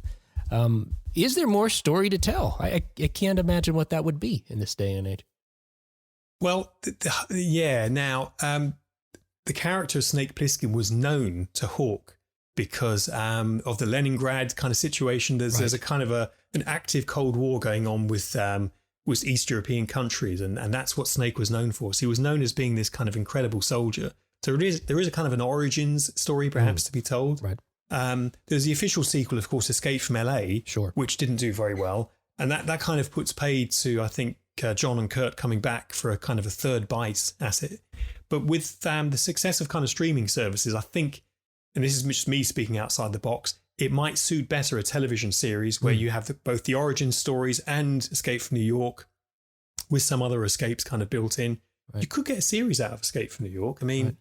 Speaker 2: Is there more story to tell? I can't imagine what that would be in this day and age.
Speaker 7: Well, yeah. Now, the character of Snake Plissken was known to Hawke because of the Leningrad kind of situation. There's a kind of an active Cold War going on with East European countries, and that's what Snake was known for. So he was known as being this kind of incredible soldier. So there is a kind of an origins story perhaps to be told. Right. There's the official sequel, of course, Escape from LA, which didn't do very well. And that kind of puts paid to, I think, John and Kurt coming back for a kind of a third bite at it. But with the success of kind of streaming services, I think, and this is just me speaking outside the box, it might suit better a television series where you have both the origin stories and Escape from New York with some other escapes kind of built in. Right. You could get a series out of Escape from New York. I mean,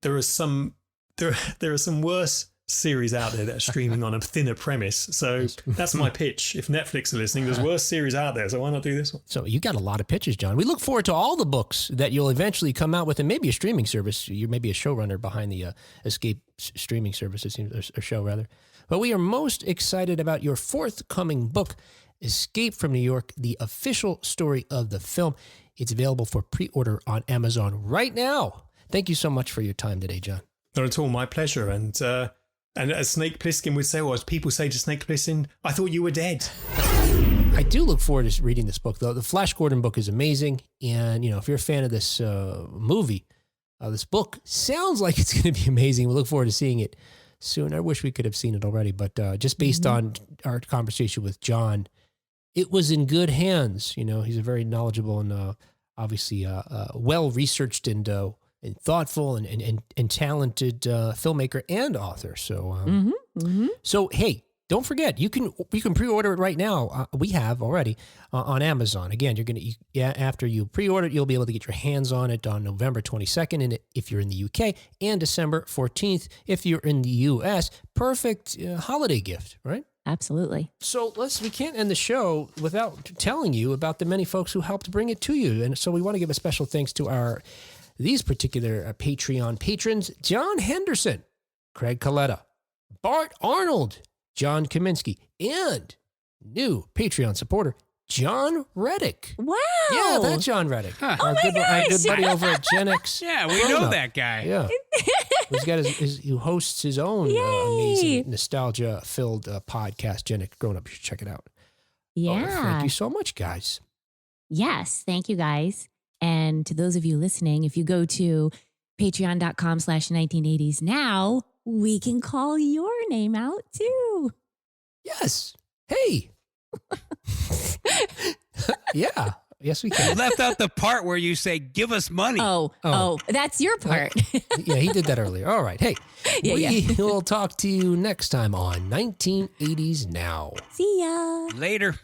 Speaker 7: there are some worse series out there that are streaming on a thinner premise. So that's my pitch. If Netflix are listening, there's worse series out there. So why not do this one?
Speaker 2: So you got a lot of pitches, John. We look forward to all the books that you'll eventually come out with, and maybe a streaming service. You're maybe a showrunner behind the Escape streaming service, it seems, or show rather. But we are most excited about your forthcoming book, Escape from New York, the official story of the film. It's available for pre-order on Amazon right now. Thank you so much for your time today, John.
Speaker 7: Not at all. My pleasure. And as Snake Plissken would say, or as people say to Snake Plissken, I thought you were dead.
Speaker 2: I do look forward to reading this book, though. The Flash Gordon book is amazing. And, if you're a fan of this movie, this book sounds like it's going to be amazing. We look forward to seeing it soon. I wish we could have seen it already. But just based on our conversation with John, it was in good hands. He's a very knowledgeable and obviously well-researched and thoughtful and talented filmmaker and author. So, so hey, don't forget, you can pre-order it right now. We have already on Amazon. Again, after you pre-order it, you'll be able to get your hands on it on November 22nd, and if you're in the UK, and December 14th if you're in the US. Perfect holiday gift, right?
Speaker 4: Absolutely.
Speaker 2: So we can't end the show without telling you about the many folks who helped bring it to you, and so we want to give a special thanks to these particular Patreon patrons: John Henderson, Craig Coletta, Bart Arnold, John Kaminsky, and new Patreon supporter, John Reddick.
Speaker 4: Wow.
Speaker 2: Yeah, that John Reddick.
Speaker 3: Huh.
Speaker 2: Our
Speaker 4: my
Speaker 2: good buddy over at Gen X.
Speaker 3: Yeah, we know that guy.
Speaker 2: Yeah. He's got who hosts his own amazing nostalgia-filled podcast, Gen X Grown Up. You should check it out.
Speaker 4: Yeah.
Speaker 2: Thank you so much, guys.
Speaker 4: Yes. Thank you, guys. And to those of you listening, if you go to patreon.com/1980s now, we can call your name out too.
Speaker 2: Yes. Hey. Yeah. Yes, we
Speaker 3: You
Speaker 2: can.
Speaker 3: left out the part where you say, give us money.
Speaker 4: Oh, that's your part.
Speaker 2: Yeah, he did that earlier. All right. Hey,
Speaker 4: Yeah,
Speaker 2: we will talk to you next time on 1980s Now.
Speaker 4: See ya.
Speaker 3: Later.